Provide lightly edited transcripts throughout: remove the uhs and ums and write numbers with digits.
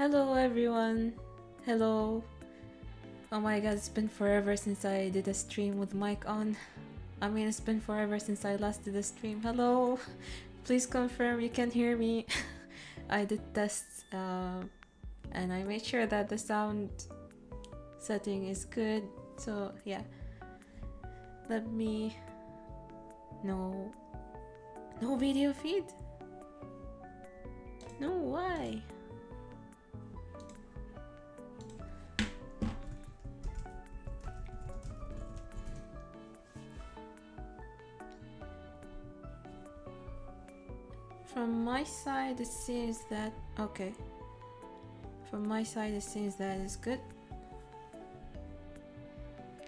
Hello everyone. Hello. Oh my god, it's been forever since I did a stream with mic on. I mean, it's been forever since I last did a stream. Hello. Please confirm you can hear me. I did tests and I made sure that the sound setting is good. So yeah. Let me... No video feed? No, why? From my side it seems that... okay. From my side it seems that it's good.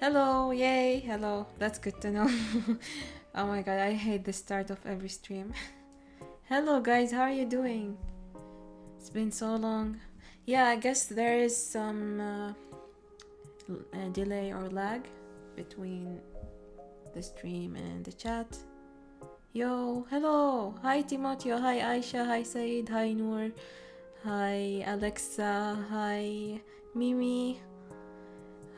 Hello, yay, hello. That's good to know. Oh my god, I hate the start of every stream. Hello guys, how are you doing? It's been so long. Yeah, I guess there is some delay or lag between the stream and the chat. Yo, hello. Hi Timoteo, hi Aisha, hi Said, hi Noor, hi Alexa, hi Mimi,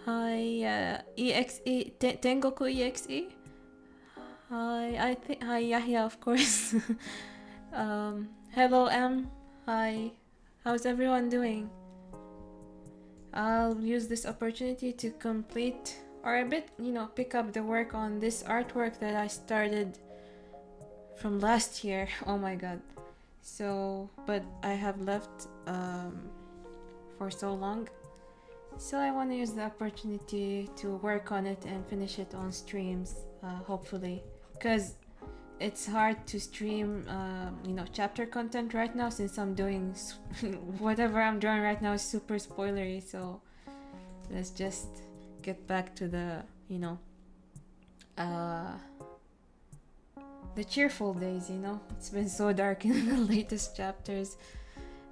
hi EXE, Tengoku EXE. Hi Yahya, of course. Hello M, hi. How's everyone doing? I'll use this opportunity to complete or a bit, pick up the work on this artwork that I started from last year. Oh my god. So, but I have left for so long. So I want to use the opportunity to work on it and finish it on streams, hopefully. Because it's hard to stream, chapter content right now since I'm doing whatever I'm drawing right now is super spoilery. So let's just get back to the, the cheerful days, It's been so dark in the latest chapters.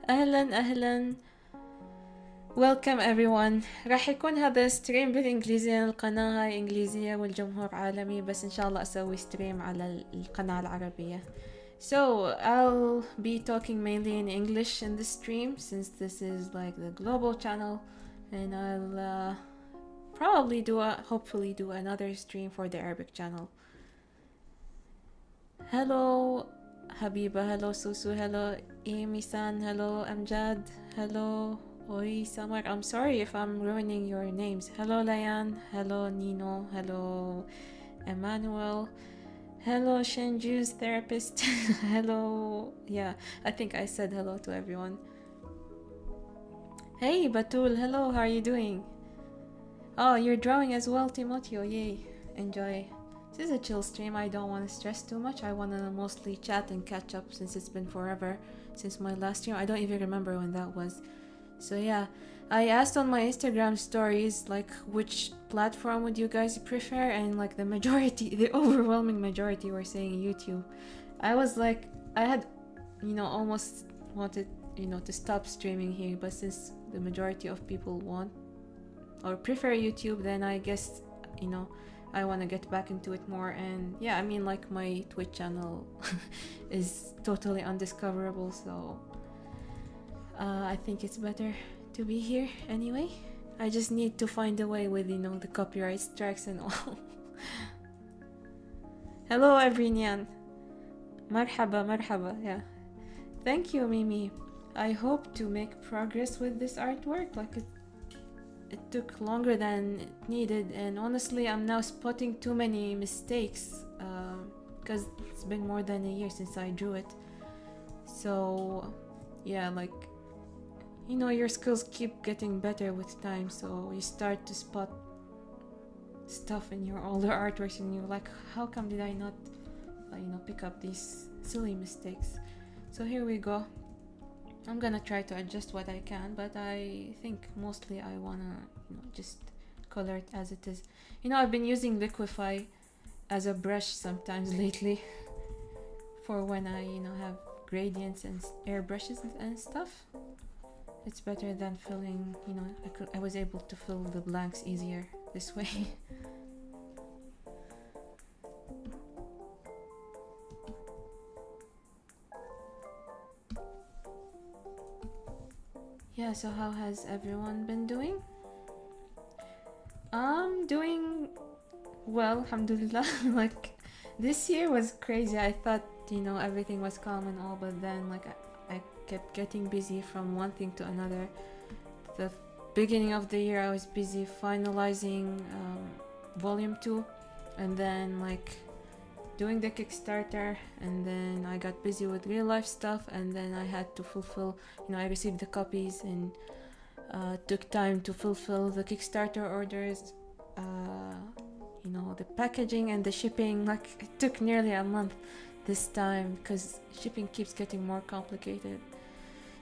أهلا Welcome everyone. راح يكون هذا ستريم بالإنجليزية. القناة هاي إنجليزية والجمهور عالمي، بس إن شاء الله أسوي ستريم على القناة العربية. So I'll be talking mainly in English in this stream since this is like the global channel, and I'll probably hopefully do another stream for the Arabic channel. Hello Habiba, hello Susu, hello Amy-san, hello Amjad, hello Oi Samar. I'm sorry if I'm ruining your names. Hello Layan, hello Nino, hello Emmanuel, hello Shenju's therapist. Hello, yeah, I think I said hello to everyone. Hey Batul, hello, how are you doing? Oh, you're drawing as well, Timoteo, yay, enjoy. This is a chill stream. I don't want to stress too much. I want to mostly chat and catch up since it's been forever since my last stream. I don't even remember when that was. So yeah, I asked on my Instagram stories like which platform would you guys prefer, and like the overwhelming majority were saying YouTube. I was like, I had, almost wanted, to stop streaming here, but since the majority of people want or prefer YouTube, then I guess, I want to get back into it more. And yeah, I mean, like my Twitch channel is totally undiscoverable, so I think it's better to be here anyway. I just need to find a way with, the copyright strikes and all. Hello everyone. Marhaba, yeah. Thank you, Mimi. I hope to make progress with this artwork. Like it took longer than it needed, and honestly I'm now spotting too many mistakes because it's been more than a year since I drew it. So yeah, like, your skills keep getting better with time, so you start to spot stuff in your older artworks and you're like, how come did I not pick up these silly mistakes? So here we go. I'm gonna try to adjust what I can, but I think mostly I wanna just color it as it is. I've been using Liquify as a brush sometimes lately for when I have gradients and airbrushes and stuff. It's better than filling, I was able to fill the blanks easier this way. Yeah, so how has everyone been doing? I'm doing well, alhamdulillah. Like, this year was crazy. I thought, everything was calm and all, but then, like, I kept getting busy from one thing to another. The beginning of the year, I was busy finalizing volume 2, and then, like, doing the Kickstarter, and then I got busy with real life stuff, and then I had to fulfill, I received the copies and took time to fulfill the Kickstarter orders, the packaging and the shipping. Like, it took nearly a month this time because shipping keeps getting more complicated.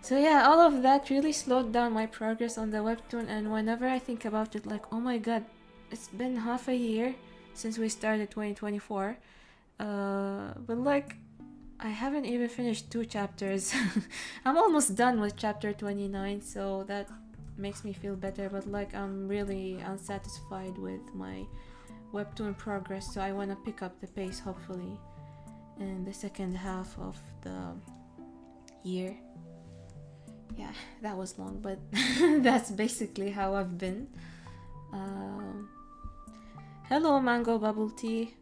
So yeah, all of that really slowed down my progress on the webtoon, and whenever I think about it, like, oh my god, it's been half a year since we started 2024, but like, I haven't even finished 2 chapters. I'm almost done with chapter 29, so that makes me feel better, but like, I'm really unsatisfied with my webtoon progress, so I want to pick up the pace hopefully in the second half of the year. Yeah, that was long, but that's basically how I've been. Hello, mango bubble tea.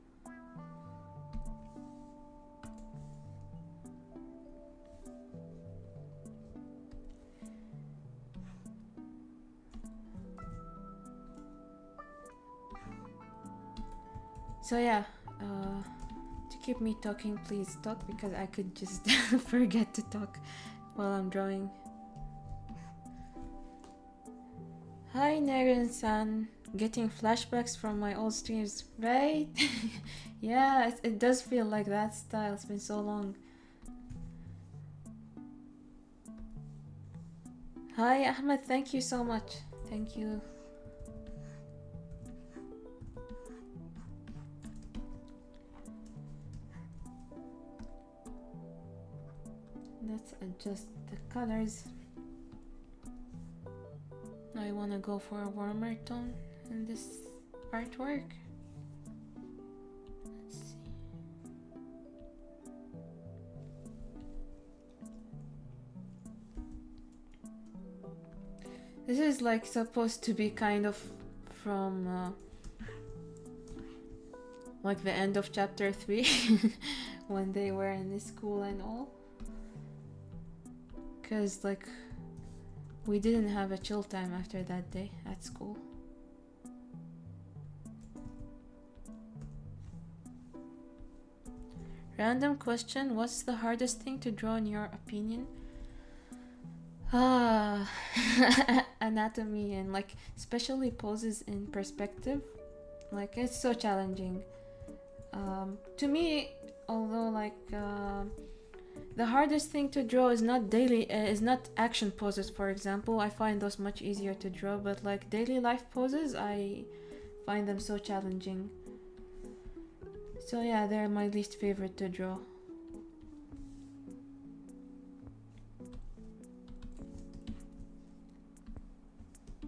So yeah, to keep me talking, please talk, because I could just forget to talk while I'm drawing. Hi Naren-san, getting flashbacks from my old streams, right? Yeah, it does feel like that style, it's been so long. Hi Ahmed, thank you so much, thank you. Let's adjust the colors. I want to go for a warmer tone in this artwork. Let's see. This is like supposed to be kind of from like the end of chapter 3 when they were in the school and all. Because like, we didn't have a chill time after that day at school. Random question, what's the hardest thing to draw in your opinion? Anatomy and like especially poses in perspective. Like, it's so challenging. To me, although like the hardest thing to draw is not action poses, for example. I find those much easier to draw, but like daily life poses, I find them so challenging. So yeah, they're my least favorite to draw.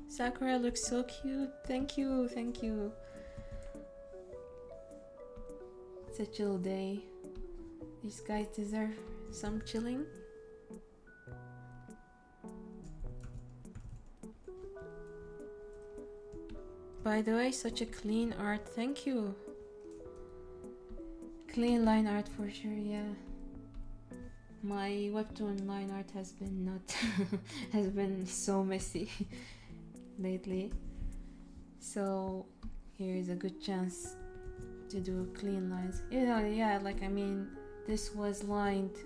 Sakura looks so cute. Thank you, thank you. It's a chill day. These guys deserve some chilling. By the way, such a clean art. Thank you. Clean line art for sure, yeah. My webtoon line art has been has been so messy lately. So here is a good chance to do clean lines. Yeah, like, I mean, this was lined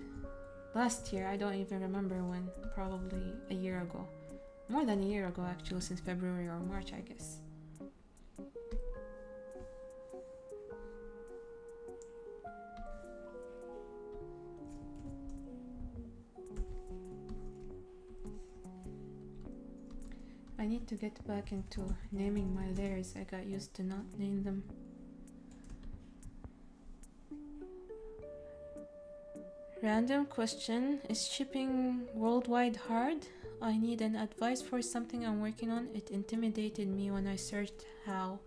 last year. I don't even remember when. Probably a year ago. More than a year ago, actually, since February or March, I guess. I need to get back into naming my layers. I got used to not name them. Random question, is shipping worldwide hard? I need an advice for something I'm working on. It intimidated me when I searched how.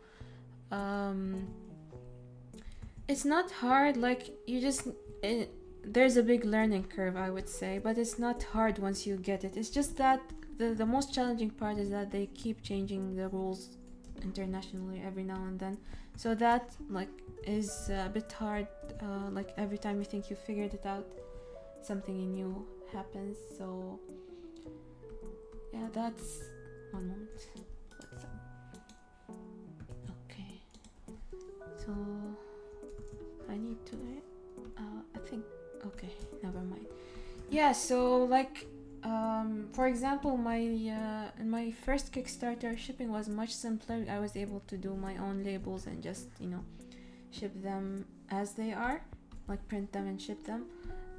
It's not hard, like, you just there's a big learning curve, I would say, but it's not hard once you get it. It's just that the most challenging part is that they keep changing the rules internationally every now and then. So that like is a bit hard. Like every time you think you figured it out, something new happens. So yeah, that's one moment. What's up? Okay. So I need to. I think. Okay, never mind. Yeah. So like. For example, my in my first Kickstarter, shipping was much simpler. I was able to do my own labels and just ship them as they are, like print them and ship them.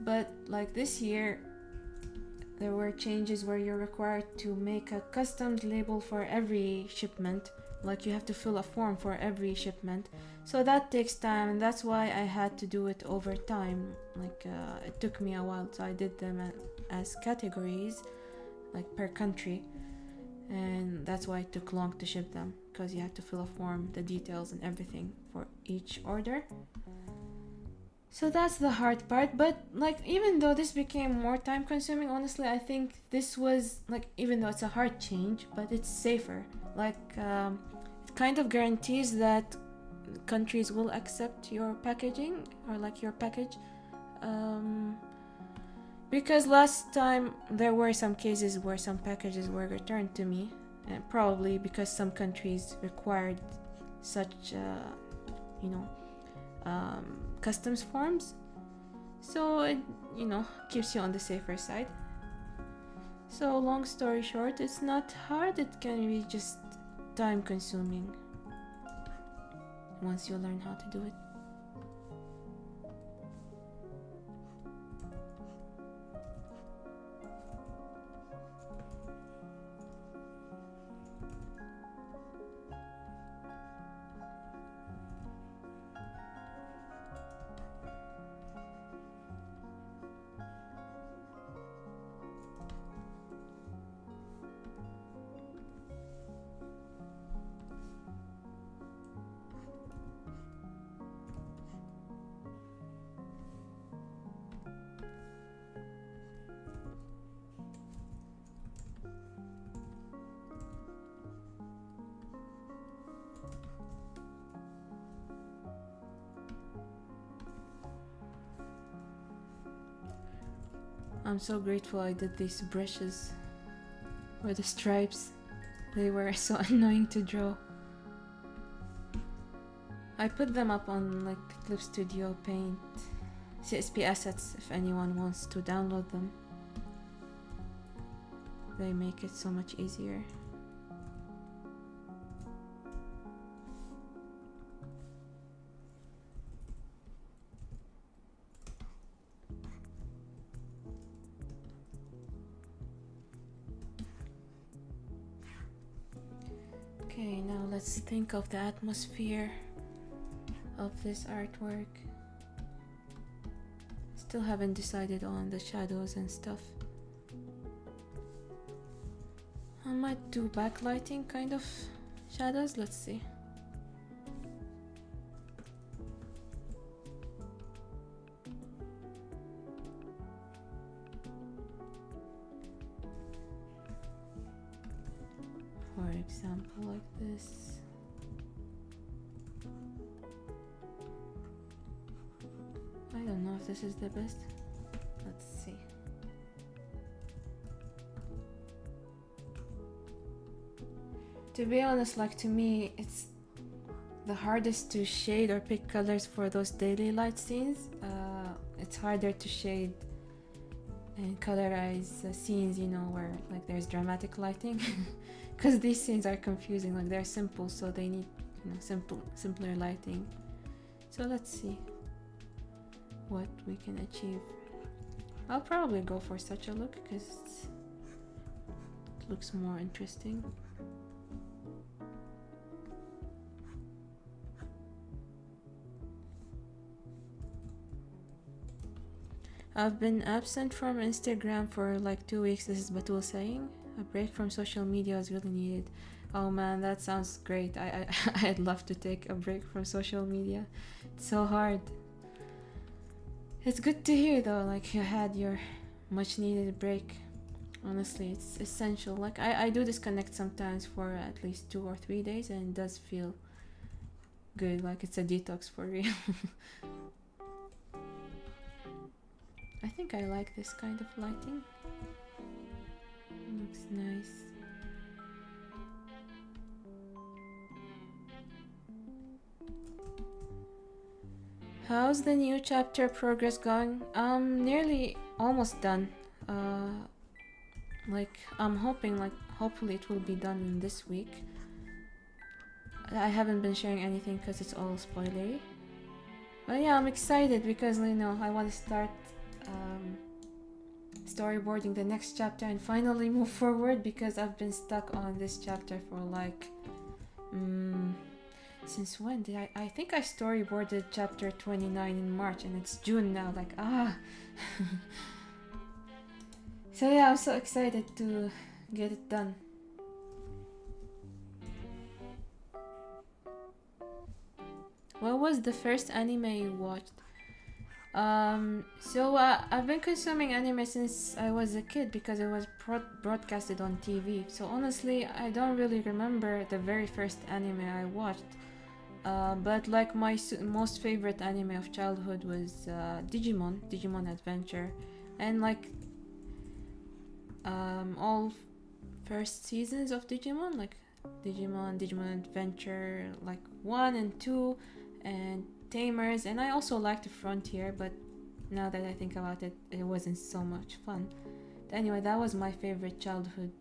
But like this year, there were changes where you're required to make a custom label for every shipment. Like you have to fill a form for every shipment. So that takes time, and that's why I had to do it over time. Like it took me a while, so I did them as categories, like per country, and that's why it took long to ship them, because you had to fill a form, the details and everything for each order. So that's the hard part. But like even though this became more time consuming, honestly I think this was like, even though it's a hard change, but it's safer. Like it kind of guarantees that countries will accept your packaging or like your package, because last time there were some cases where some packages were returned to me, and probably because some countries required such customs forms. So it keeps you on the safer side. So long story short, it's not hard, it can be just time consuming once you learn how to do it. I'm so grateful I did these brushes or the stripes. They were so annoying to draw. I put them up on like Clip Studio Paint CSP assets if anyone wants to download them. They make it so much easier. Okay, now let's think of the atmosphere of this artwork. Still haven't decided on the shadows and stuff. I might do backlighting kind of shadows, let's see. For example, like this. I don't know if this is the best. Let's see. To be honest, like to me, it's the hardest to shade or pick colors for those daily light scenes. It's harder to shade and colorize scenes, where like there's dramatic lighting, because these scenes are confusing. Like they're simple, so they need simpler lighting. So let's see what we can achieve. I'll probably go for such a look because it looks more interesting. I've been absent from Instagram for like 2 weeks. This is Batul saying. A break from social media is really needed. Oh man, that sounds great. I'd love to take a break from social media. It's so hard. It's good to hear though, like you had your much needed break. Honestly, it's essential. Like I do disconnect sometimes for at least 2 or 3 days, and it does feel good. Like it's a detox for real. I think I like this kind of lighting. Looks nice. How's the new chapter progress going? Nearly almost done. Like I'm hoping, like hopefully it will be done in this week. I haven't been sharing anything because it's all spoilery. But yeah, I'm excited because you know I want to start storyboarding the next chapter and finally move forward, because I've been stuck on this chapter for like since when did I think I storyboarded chapter 29 in March, and it's June now, like So yeah, I'm so excited to get it done. What was the first anime you watched? I've been consuming anime since I was a kid because it was broadcasted on TV. So honestly, I don't really remember the very first anime I watched. But like my most favorite anime of childhood was Digimon Adventure, and like all first seasons of Digimon, like Digimon Adventure, like 1 and 2, and Tamers, and I also liked the Frontier, but now that I think about it, it wasn't so much fun. Anyway, that was my favorite childhood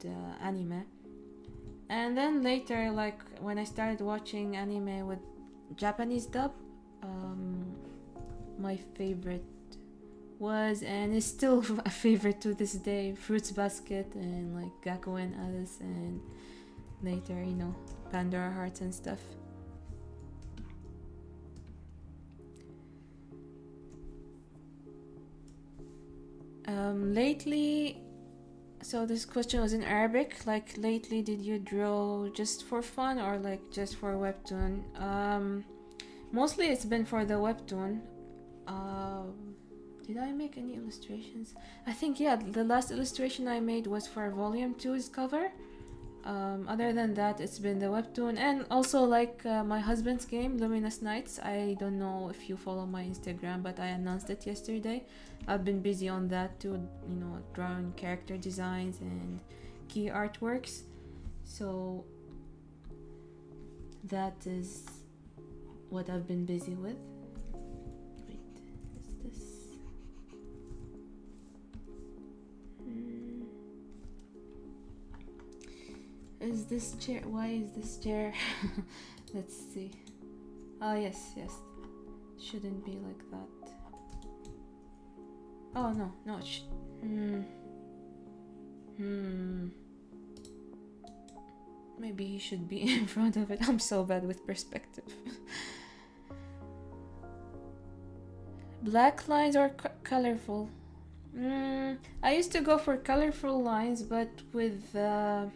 anime. And then later, like when I started watching anime with Japanese dub, my favorite was, and is still a favorite to this day, Fruits Basket and like Gakuen Alice, and later, you know, Pandora Hearts and stuff. Lately, so this question was in Arabic, like lately did you draw just for fun or like just for Webtoon? Mostly it's been for the Webtoon. Did I make any illustrations? I think, yeah, the last illustration I made was for Volume 2's cover. Other than that, it's been the Webtoon, and also like my husband's game, Luminous Nights. I don't know if you follow my Instagram, but I announced it yesterday. I've been busy on that too, you know, drawing character designs and key artworks. So that is what I've been busy with. Wait, is this? Is this chair? Why is this chair? Let's see. Oh, yes. Shouldn't be like that. Oh, no. Maybe he should be in front of it. I'm so bad with perspective. Black lines or colorful? I used to go for colorful lines, but with the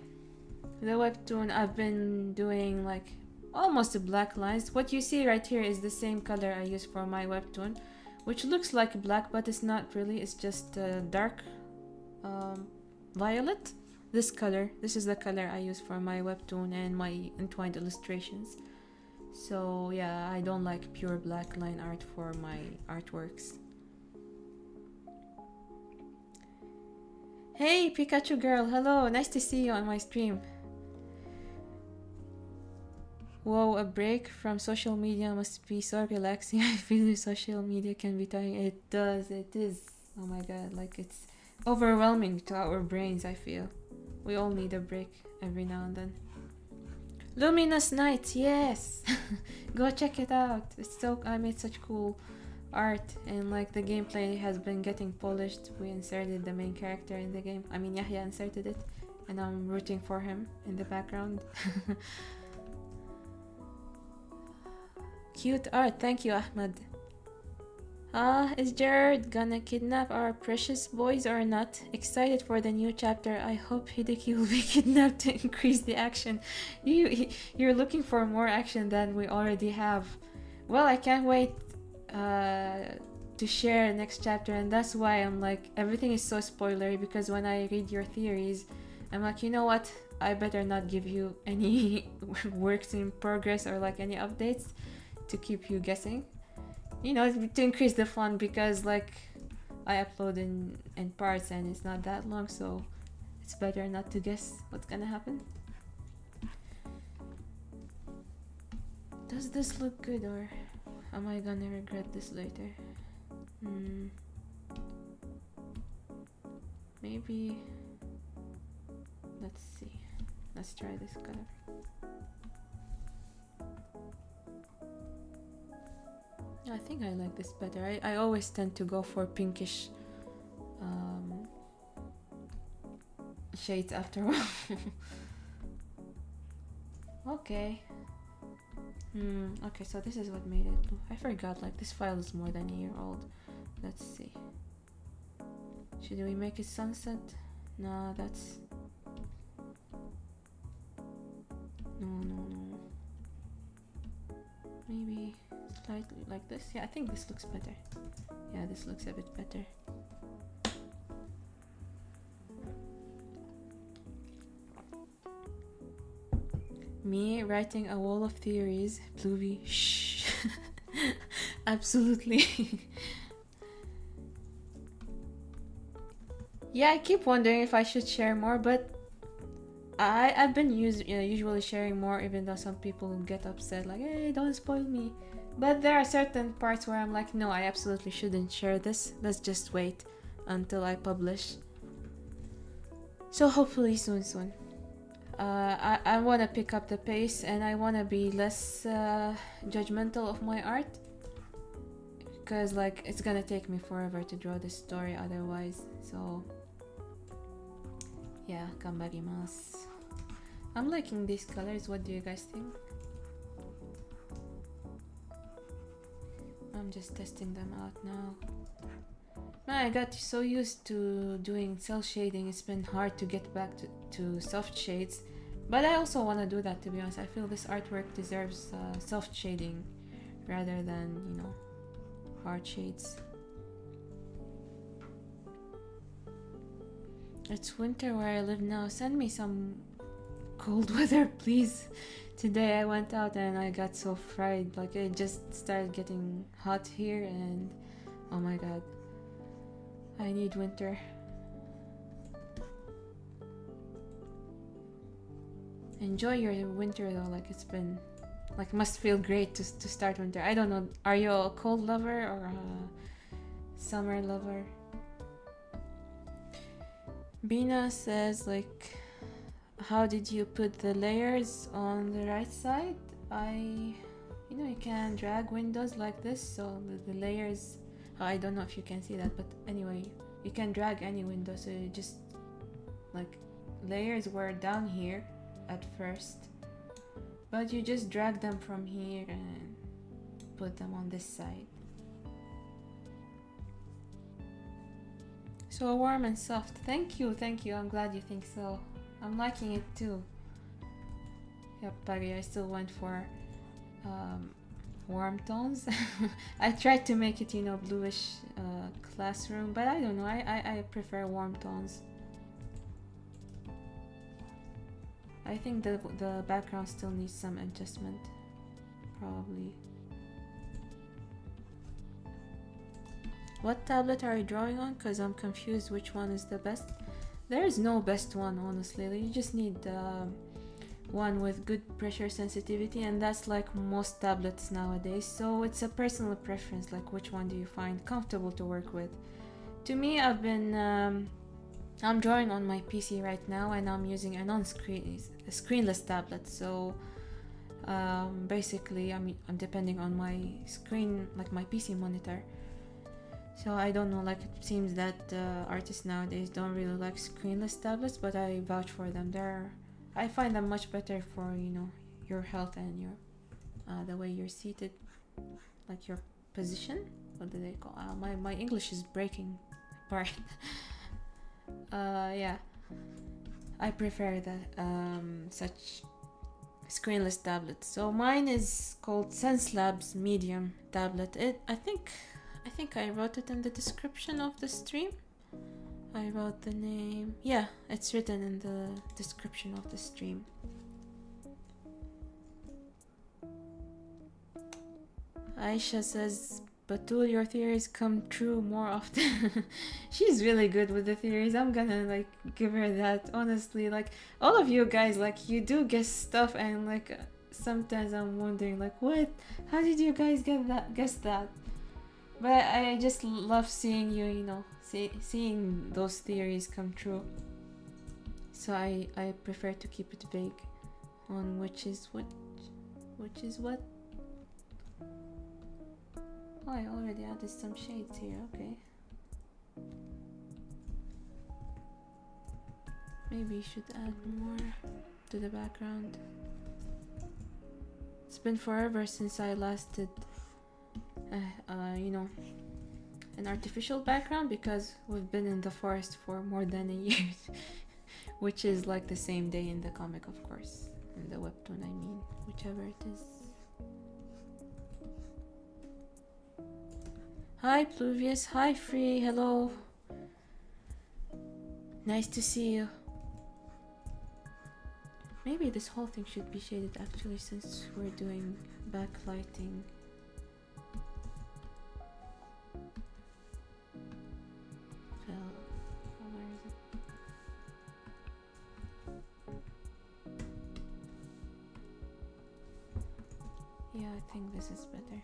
Webtoon, I've been doing like almost black lines. What you see right here is the same color I use for my Webtoon, which looks like black, but it's not really. It's just dark violet. This color. This is the color I use for my Webtoon and my entwined illustrations. So yeah, I don't like pure black line art for my artworks. Hey Pikachu girl, hello, nice to see you on my stream. Whoa, a break from social media must be so relaxing. I feel social media can be tiring. It does, it is. Oh my god, like it's overwhelming to our brains, I feel. We all need a break every now and then. Luminous Nights, yes! Go check it out. I made such cool art, and like the gameplay has been getting polished. We inserted the main character in the game. I mean, Yahya inserted it, and I'm rooting for him in the background. Cute art, thank you, Ahmed. Is Jared gonna kidnap our precious boys or not? Excited for the new chapter. I hope Hideki will be kidnapped to increase the action. You're looking for more action than we already have. Well, I can't wait to to share next chapter, and that's why I'm like, everything is so spoilery, because when I read your theories, I'm like, you know what, I better not give you any works in progress or like any updates to keep you guessing, you know, to increase the fun, because like I upload in parts and it's not that long, so it's better not to guess what's gonna happen. Does this look good, or am I gonna regret this later? Maybe, let's see, let's try this color. I think I like this better. I always tend to go for pinkish shades after a while. Okay. Okay, so this is what made it blue. I forgot, like, this file is more than a year old. Let's see. Should we make it sunset? No, that's... No. Maybe slightly like this. Yeah, I think this looks better. Yeah, this looks a bit better. Me writing a wall of theories. Bluey, shh. Absolutely. Yeah, I keep wondering if I should share more, but I've been usually sharing more, even though some people get upset, like, hey, don't spoil me. But there are certain parts where I'm like, no, I absolutely shouldn't share this. Let's just wait until I publish. So hopefully soon. I want to pick up the pace, and I want to be less judgmental of my art, because like it's gonna take me forever to draw this story otherwise. So yeah, gambarimasu. I'm liking these colors. What do you guys think? I'm just testing them out now. I got so used to doing cell shading, it's been hard to get back to soft shades. But I also want to do that, to be honest. I feel this artwork deserves soft shading rather than, you know, hard shades. It's winter where I live now. Send me some cold weather, please. Today I went out and I got so fried. Like, it just started getting hot here, and oh my god, I need winter. Enjoy your winter though. Like, it's been, like, must feel great to start winter. I don't know, are you a cold lover or a summer lover? Bina says, like, how did you put the layers on the right side? You know, you can drag windows like this, so the layers, I don't know if you can see that, but anyway, you can drag any window, so you just, like, layers were down here at first, but you just drag them from here and put them on this side. So warm and soft. Thank you. I'm glad you think so. I'm liking it too. Yep, Pari, I still went for warm tones. I tried to make it, you know, bluish classroom, but I don't know. I prefer warm tones. I think the background still needs some adjustment, probably. What tablet are you drawing on? Because I'm confused which one is the best. There is no best one, honestly. You just need one with good pressure sensitivity, and that's like most tablets nowadays. So it's a personal preference, like which one do you find comfortable to work with. To me, I'm drawing on my PC right now, and I'm using a screenless tablet. So basically, I'm depending on my screen, like my PC monitor. So I don't know, like, it seems that artists nowadays don't really like screenless tablets, but I vouch for them. I find them much better for, you know, your health and your the way you're seated, like your position. What do they call? My English is breaking apart. Yeah, I prefer that such screenless tablets. So mine is called Xencelabs medium tablet. I think I think I wrote it in the description of the stream. I wrote the name. Yeah, it's written in the description of the stream. Aisha says, Batul, your theories come true more often. She's really good with the theories. I'm gonna like give her that. Honestly, like all of you guys, like you do guess stuff, and like sometimes I'm wondering, like, what? How did you guys guess that? But I just love seeing you, you know, seeing those theories come true. So I prefer to keep it vague on which is what. Oh, I already added some shades here, okay. Maybe you should add more to the background. It's been forever since I last did, you know, an artificial background, because we've been in the forest for more than a year. Which is like the same day in the comic, of course. In the webtoon, I mean, whichever it is. Hi Pluvius, hi Free, hello. Nice to see you. Maybe this whole thing should be shaded actually, since we're doing backlighting. Where is it? Yeah, I think this is better.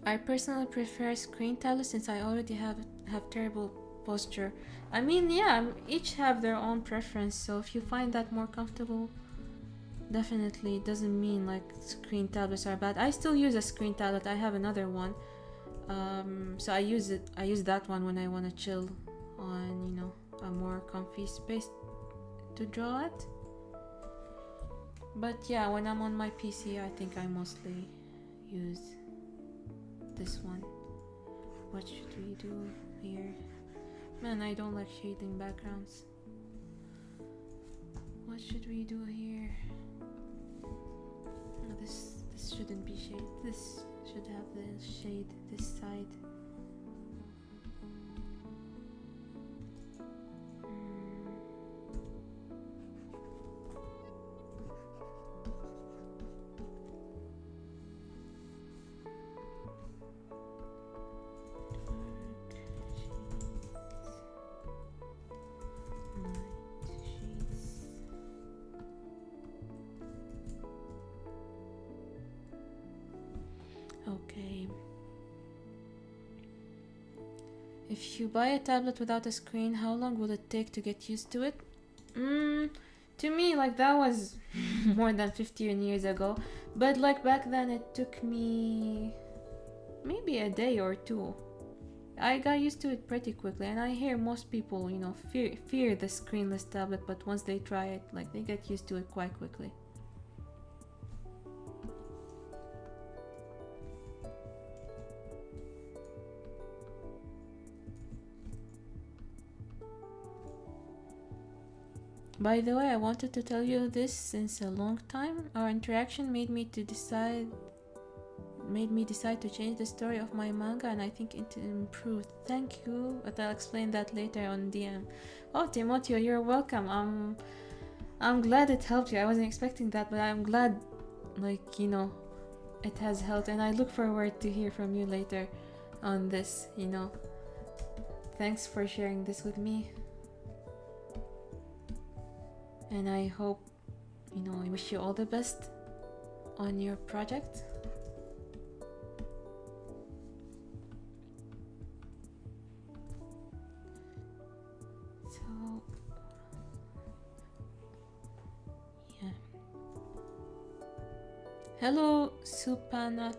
I personally prefer screen tablet since I already have terrible posture. I mean, yeah, each have their own preference, so if you find that more comfortable, definitely doesn't mean like screen tablets are bad. I still use a screen tablet. I have another one. So I use that one when I want to chill on, you know, a more comfy space to draw at. But yeah, when I'm on my PC, I think I mostly use this one. What should we do here? Man, I don't like shading backgrounds. What should we do here? No, this shouldn't be shade. This should have the shade this side. Okay. If you buy a tablet without a screen, how long will it take to get used to it? To me, like, that was more than 15 years ago. But like back then, it took me maybe a day or two. I got used to it pretty quickly, and I hear most people, you know, fear the screenless tablet, but once they try it, like, they get used to it quite quickly. By the way, I wanted to tell you this since a long time. Our interaction made me decide to change the story of my manga, and I think it improved. Thank you, but I'll explain that later on DM. Oh, Timoteo, you're welcome. I'm glad it helped you. I wasn't expecting that, but I'm glad, like, you know, it has helped, and I look forward to hear from you later on this, you know. Thanks for sharing this with me. And I hope, you know, I wish you all the best on your project. So, yeah. Hello, Supanat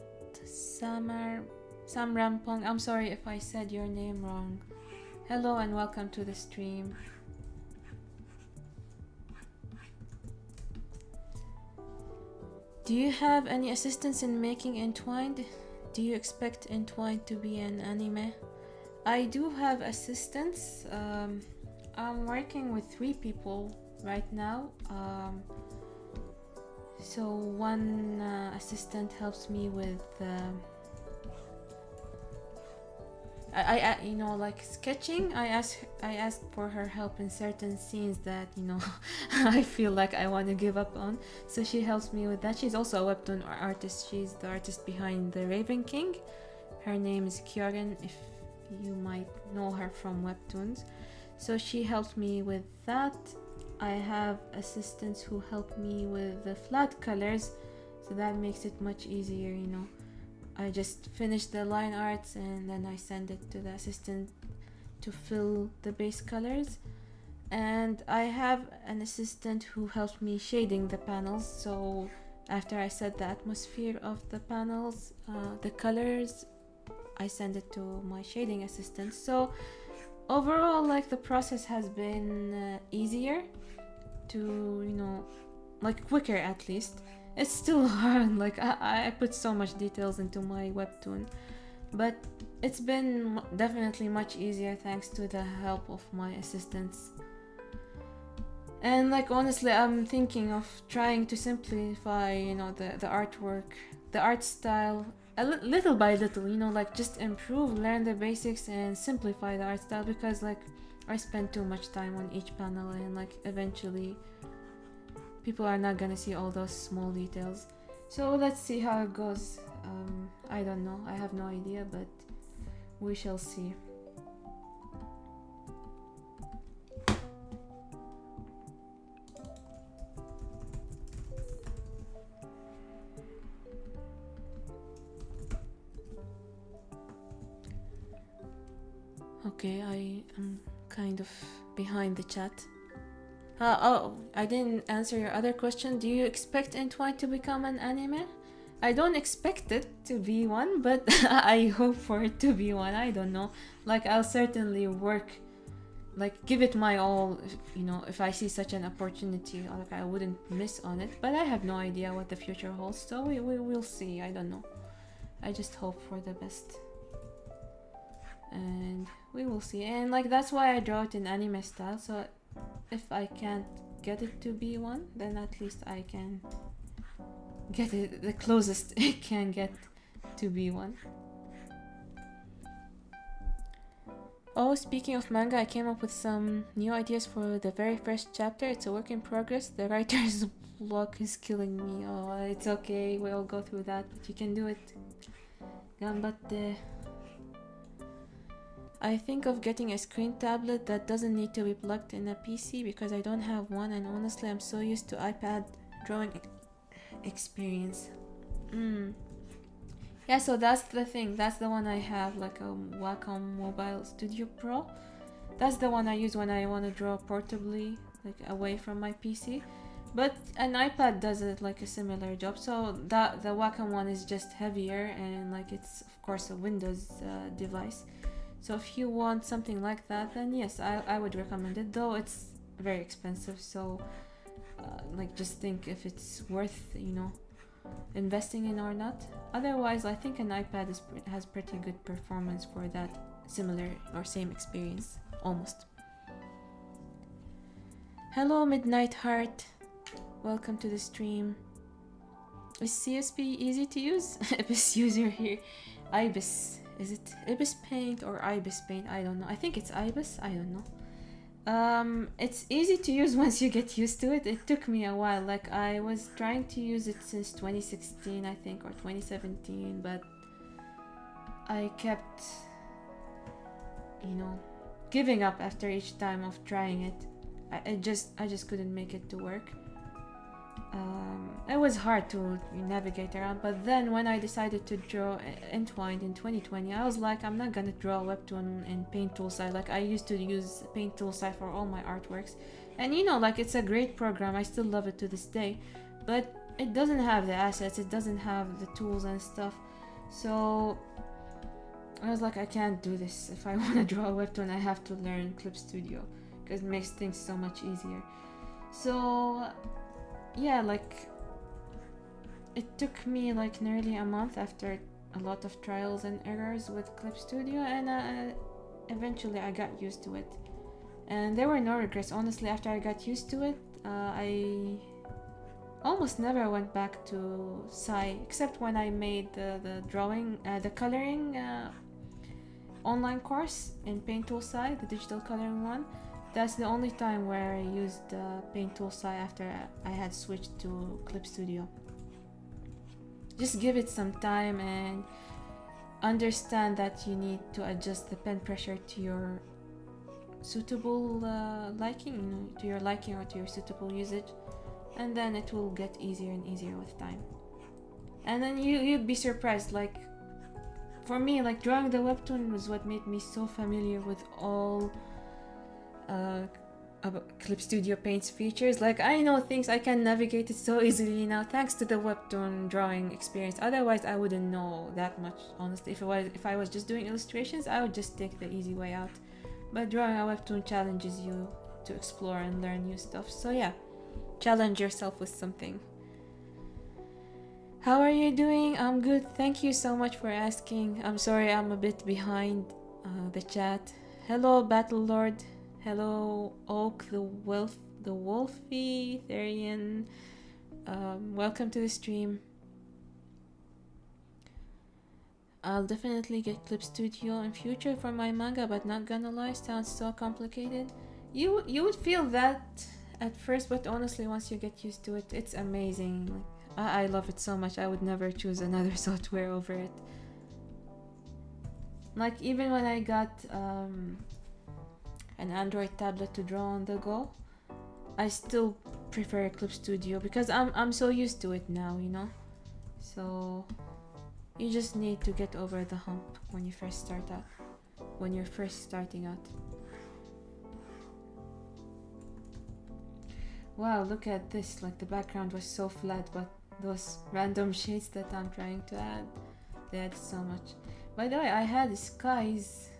Samrampong. I'm sorry if I said your name wrong. Hello and welcome to the stream. Do you have any assistance in making Entwined? Do you expect Entwined to be an anime? I do have assistants. I'm working with 3 people right now. So one assistant helps me with you know, like sketching. I ask for her help in certain scenes that, you know, I feel like I want to give up on. So she helps me with that. She's also a webtoon artist. She's the artist behind The Raven King. Her name is Kyogen, if you might know her from webtoons. So she helps me with that. I have assistants who help me with the flat colors, so that makes it much easier, you know. I just finish the line arts and then I send it to the assistant to fill the base colors. And I have an assistant who helps me shading the panels. So after I set the atmosphere of the panels, the colors, I send it to my shading assistant. So overall, like, the process has been easier to, you know, like quicker at least. It's still hard, like I put so much details into my webtoon, but it's been definitely much easier thanks to the help of my assistants. And like, honestly, I'm thinking of trying to simplify, you know, the artwork, the art style, little by little, you know, like just improve, learn the basics and simplify the art style, because like I spend too much time on each panel and like eventually people are not gonna see all those small details. So let's see how it goes. I don't know, I have no idea, but we shall see. Okay, I am kind of behind the chat. Oh, I didn't answer your other question. Do you expect Entwine to become an anime? I don't expect it to be one, but I hope for it to be one. I don't know. Like, I'll certainly work, like, give it my all, you know, if I see such an opportunity. Like, I wouldn't miss on it, but I have no idea what the future holds, so we'll see. I don't know. I just hope for the best. And we will see. And like, that's why I draw it in anime style, so if I can't get it to be one, then at least I can get it the closest it can get to be one. Oh, speaking of manga, I came up with some new ideas for the very first chapter. It's a work in progress. The writer's block is killing me. Oh, it's okay, we'll go through that, but you can do it. Ganbatte. I think of getting a screen tablet that doesn't need to be plugged in a PC because I don't have one, and honestly I'm so used to iPad drawing experience. Yeah, so that's the thing. That's the one I have, like a Wacom Mobile Studio Pro. That's the one I use when I want to draw portably, like away from my PC. But an iPad does it like a similar job. So that the Wacom one is just heavier, and like it's of course a Windows device. So if you want something like that, then yes, I would recommend it, though it's very expensive. So like, just think if it's worth, you know, investing in or not. Otherwise, I think an iPad has pretty good performance for that similar or same experience, almost. Hello, Midnight Heart. Welcome to the stream. Is CSP easy to use? Ibis user here. Ibis. Is it Ibis Paint or Ibis Paint? I don't know. I think it's Ibis. I don't know. It's easy to use once you get used to it. It took me a while. Like, I was trying to use it since 2016, I think, or 2017, but I kept, you know, giving up after each time of trying it. I just couldn't make it to work. It was hard to navigate around, but then when I decided to draw Entwined in 2020, I was like, I'm not gonna draw Webtoon in Paint Toolside. Like, I used to use Paint Toolside for all my artworks, and you know, like, it's a great program. I still love it to this day, but it doesn't have the assets, it doesn't have the tools and stuff. So I was like, I can't do this. If I want to draw a Webtoon, I have to learn Clip Studio, because it makes things so much easier. So yeah, like, it took me like nearly a month after a lot of trials and errors with Clip Studio, and eventually I got used to it. And there were no regrets. Honestly, after I got used to it, I almost never went back to Sai, except when I made the coloring online course in Paint Tool Sai, the digital coloring one. That's the only time where I used Paint Tool Sai after I had switched to Clip Studio. Just give it some time and understand that you need to adjust the pen pressure to your suitable liking, to your liking or to your suitable usage, and then it will get easier and easier with time. And then you'd be surprised. Like for me, like drawing the webtoon was what made me so familiar with all Clip Studio Paint's features. Like I know things, I can navigate it so easily now thanks to the webtoon drawing experience. Otherwise I wouldn't know that much, honestly. If I was just doing illustrations, I would just take the easy way out. But drawing a webtoon challenges you to explore and learn new stuff. So yeah, challenge yourself with something. How are you doing? I'm good. Thank you so much for asking. I'm sorry I'm a bit behind the chat. Hello Battle Lord. Hello Oak the Wolfy Therian. Welcome to the stream. I'll definitely get Clip Studio in future for my manga, but not gonna lie, sounds so complicated. You would feel that at first, but honestly once you get used to it, it's amazing. Like, I love it so much. I would never choose another software over it. Like even when I got an Android tablet to draw on the go, I still prefer Clip Studio because I'm so used to it now, So you just need to get over the hump when you're first starting out. Wow, look at this. Like the background was so flat, but those random shades that I'm trying to add, they add so much. By the way, I had skies,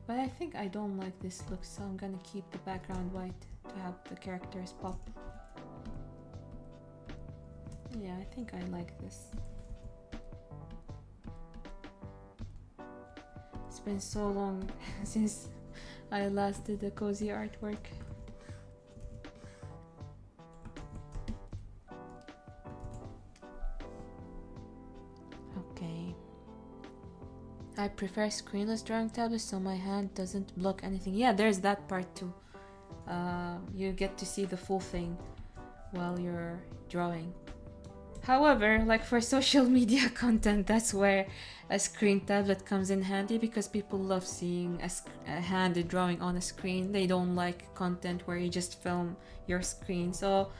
but I think I don't like this look, so I'm gonna keep the background white to have the characters pop. Yeah, I think I like this. It's been so long since I last did a cozy artwork. Okay. I prefer screenless drawing tablets so my hand doesn't block anything. Yeah, there's that part too. You get to see the full thing while you're drawing. However, like for social media content, that's where a screen tablet comes in handy because people love seeing a hand drawing on a screen. They don't like content where you just film your screen. So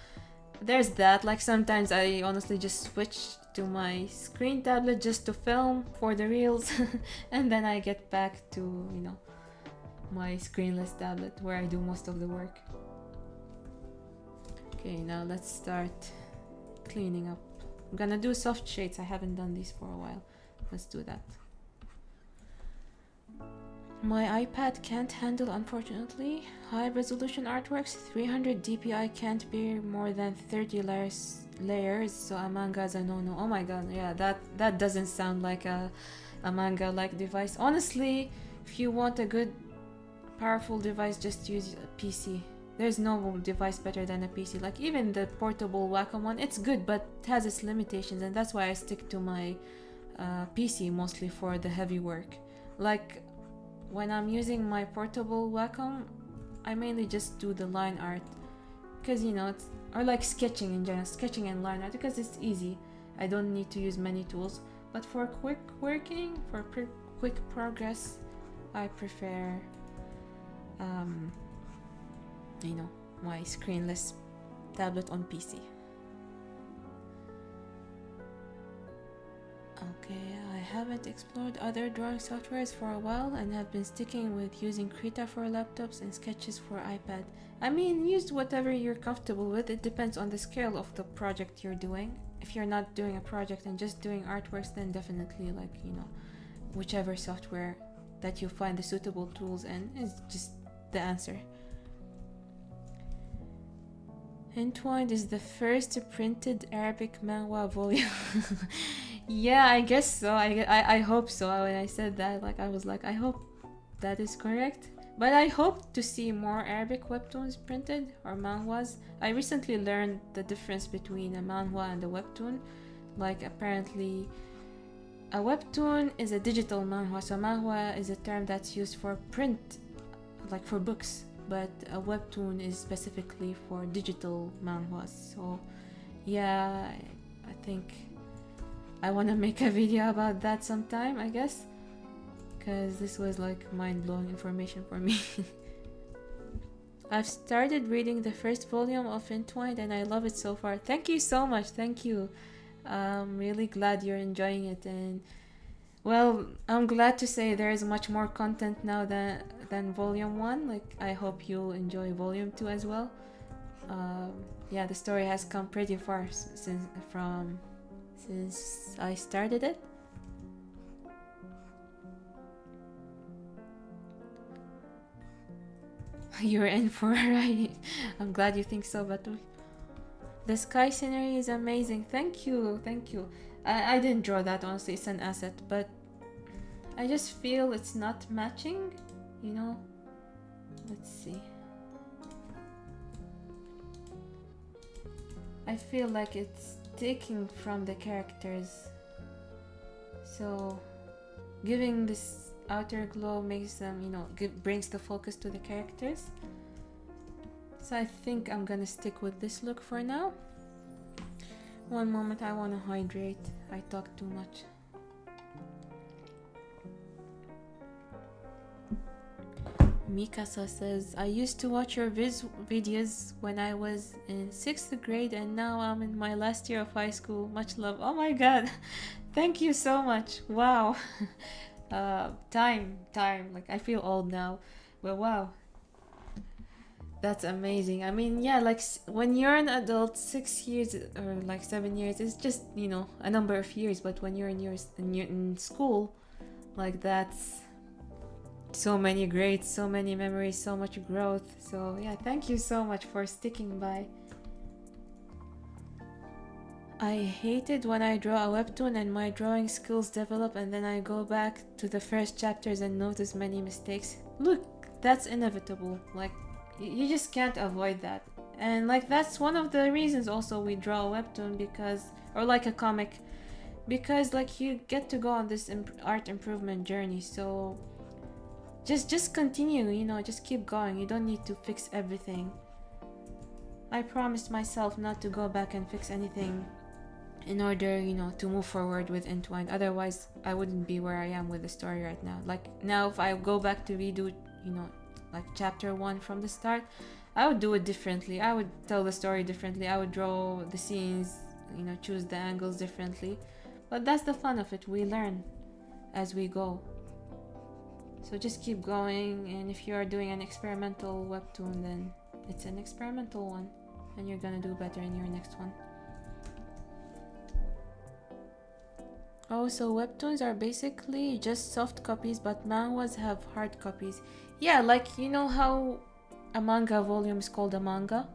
there's that. Like sometimes I honestly just switch to my screen tablet just to film for the reels and then I get back to, my screenless tablet where I do most of the work. Okay, now let's start cleaning up. I'm gonna do soft shades. I haven't done these for a while. Let's do that. My iPad can't handle, unfortunately, high resolution artworks. 300 dpi can't be more than 30 layers, so a manga is a no-no. Oh my god, yeah, that doesn't sound like a manga-like device. Honestly, if you want a good, powerful device, just use a PC. There's no device better than a PC. Like even the portable Wacom one, it's good, but it has its limitations, and that's why I stick to my PC mostly for the heavy work. Like when I'm using my portable Wacom, I mainly just do the line art because it's, or like sketching in general, sketching and line art because it's easy. I don't need to use many tools. But for quick working, for quick progress, I prefer my screenless tablet on PC. Okay, I haven't explored other drawing softwares for a while and have been sticking with using Krita for laptops and Sketches for iPad. I mean, use whatever you're comfortable with. It depends on the scale of the project you're doing. If you're not doing a project and just doing artworks, then definitely whichever software that you find the suitable tools in is just the answer. Entwined is the first printed Arabic manhwa volume. Yeah, I guess so. I hope so. When I said that, I was like, I hope That is correct. But I hope to see more Arabic webtoons printed or manhwas. I recently learned the difference between a manhwa and a webtoon. Like apparently a webtoon is a digital manhwa, so manhwa is a term that's used for print, like for books, but a webtoon is specifically for digital manhwas. So yeah, I think I want to make a video about that sometime, I guess, because this was like mind-blowing information for me. I've started reading the first volume of Entwined and I love it so far. Thank you so much. Thank you. I'm really glad you're enjoying it, and well, I'm glad to say there is much more content now than volume 1. Like I hope you'll enjoy volume 2 as well. Yeah, the story has come pretty far since I started it. You're in for a ride. I'm glad you think so, Batul. The sky scenery is amazing. Thank you, thank you. I didn't draw that, honestly. It's an asset, but I just feel it's not matching, you know? Let's see. I feel like it's taking from the characters. So giving this outer glow makes them, you know, brings the focus to the characters. So I think I'm gonna stick with this look for now. One moment, I wanna hydrate. I talk too much. Mikasa says, I used to watch your videos when I was in 6th grade and now I'm in my last year of high school. Much love. Oh my god. Thank you so much. Wow. Time. Like I feel old now. But wow. That's amazing. I mean, yeah, like when you're an adult, 6 years or like 7 years, it's just, you know, a number of years. But when you're in school, like that's so many grades, so many memories, so much growth. So yeah, thank you so much for sticking by. I hated when I draw a webtoon and my drawing skills develop and then I go back to the first chapters and notice many mistakes. Look, that's inevitable. Like you just can't avoid that. And like that's one of the reasons also we draw a webtoon, because, or like a comic, because like you get to go on this art improvement journey. So just continue, you know, just keep going. You don't need to fix everything. I promised myself not to go back and fix anything in order, you know, to move forward with Entwined. Otherwise, I wouldn't be where I am with the story right now. Like now, if I go back to redo, you know, like chapter 1 from the start, I would do it differently. I would tell the story differently. I would draw the scenes, you know, choose the angles differently. But that's the fun of it. We learn as we go. So just keep going, and if you are doing an experimental webtoon, then it's an experimental one, and you're gonna do better in your next one. Oh, so webtoons are basically just soft copies, but manhwas have hard copies. Yeah, like you know how a manga volume is called a manga,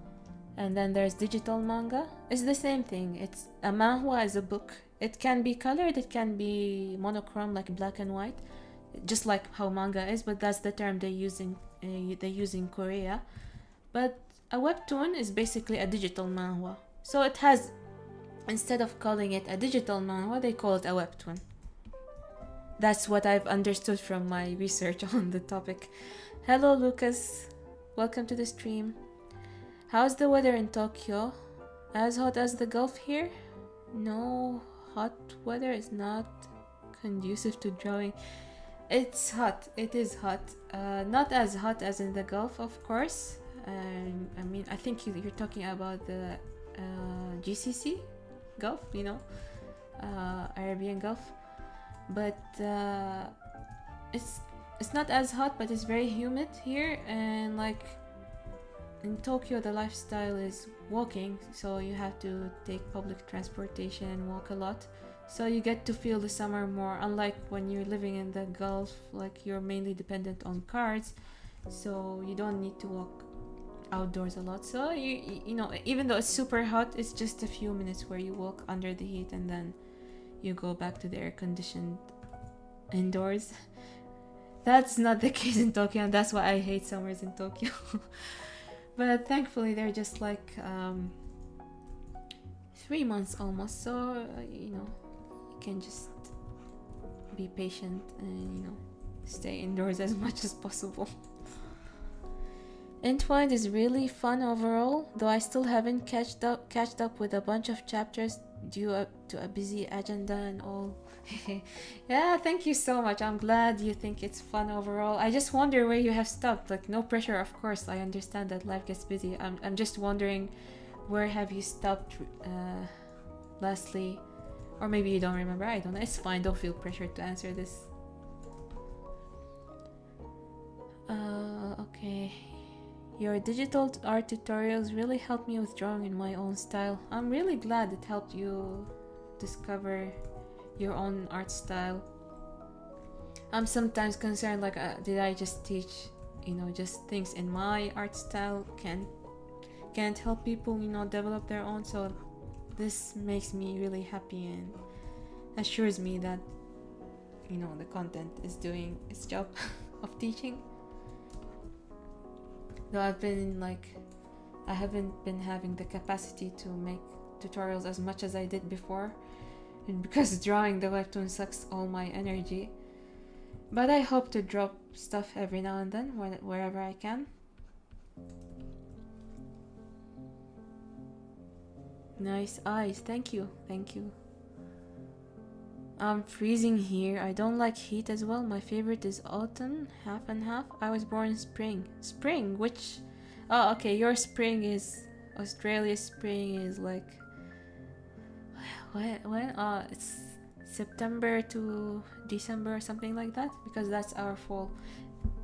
and then there's digital manga? It's the same thing. It's a manhwa is a book. It can be colored, it can be monochrome, like black and white, just like how manga is, but that's the term they use in Korea. But a webtoon is basically a digital manhwa. So it has, instead of calling it a digital manhwa, they call it a webtoon. That's what I've understood from my research on the topic. Hello Lucas, welcome to the stream. How's the weather in Tokyo? As hot as the Gulf here? No, hot weather is not conducive to drawing. It's hot, it is hot. Not as hot as in the Gulf, of course. I mean, I think you're talking about the GCC Gulf, you know, Arabian Gulf. But it's not as hot, but it's very humid here. And like in Tokyo, the lifestyle is walking, so you have to take public transportation and walk a lot. So you get to feel the summer more, unlike when you're living in the Gulf, like you're mainly dependent on cars, so you don't need to walk outdoors a lot. So you know, even though it's super hot, it's just a few minutes where you walk under the heat and then you go back to the air-conditioned indoors. That's not the case in Tokyo, and that's why I hate summers in Tokyo. But thankfully, they're just like 3 months almost, so you can just be patient and stay indoors as much as possible. Entwined is really fun overall, though I still haven't catched up with a bunch of chapters due to a busy agenda and all. Yeah, thank you so much. I'm glad you think it's fun overall. I just wonder where you have stopped. Like, no pressure, of course. I understand that life gets busy. I'm just wondering, where have you stopped lastly? Or maybe you don't remember. I don't know. It's fine. Don't feel pressured to answer this. Okay. Your digital art tutorials really helped me with drawing in my own style. I'm really glad it helped you discover your own art style. I'm sometimes concerned, like, did I just teach, just things in my art style? Can't help people, develop their own. So this makes me really happy and assures me that, the content is doing its job of teaching. Though I haven't been having the capacity to make tutorials as much as I did before, and because drawing the webtoon sucks all my energy. But I hope to drop stuff every now and then wherever I can. Nice eyes, thank you. I'm freezing here. I don't like heat as well. My favorite is autumn, half and half. I was born in spring. Spring? Which? Oh, okay, your spring is... Australia's spring is like... When? It's September to December or something like that. Because that's our fall.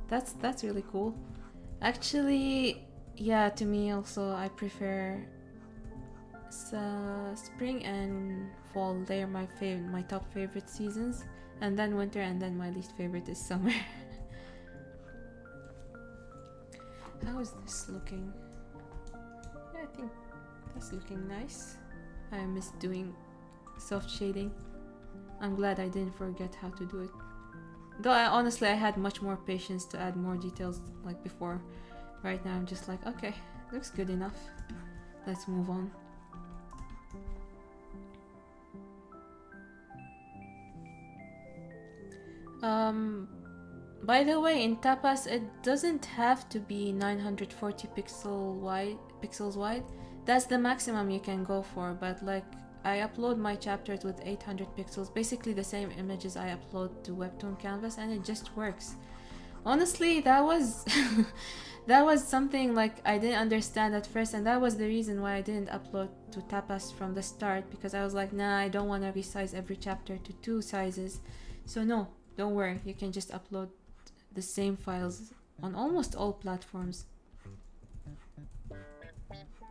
That's really cool. Actually, yeah, to me also, I prefer... spring and fall. They're my top favorite seasons, and then winter, and then my least favorite is summer. How is this looking? Yeah, I think that's looking nice. I miss doing soft shading. I'm glad I didn't forget how to do it, though honestly I had much more patience to add more details like before. Right now I'm just like, okay, looks good enough, let's move on. By the way, in Tapas it doesn't have to be 940 pixels wide. That's the maximum you can go for, but like I upload my chapters with 800 pixels, basically the same images I upload to Webtoon Canvas, and it just works. Honestly, that was that was something like I didn't understand at first, and that was the reason why I didn't upload to Tapas from the start, because I was like, nah, I don't want to resize every chapter to 2 sizes. So no, don't worry, you can just upload the same files on almost all platforms.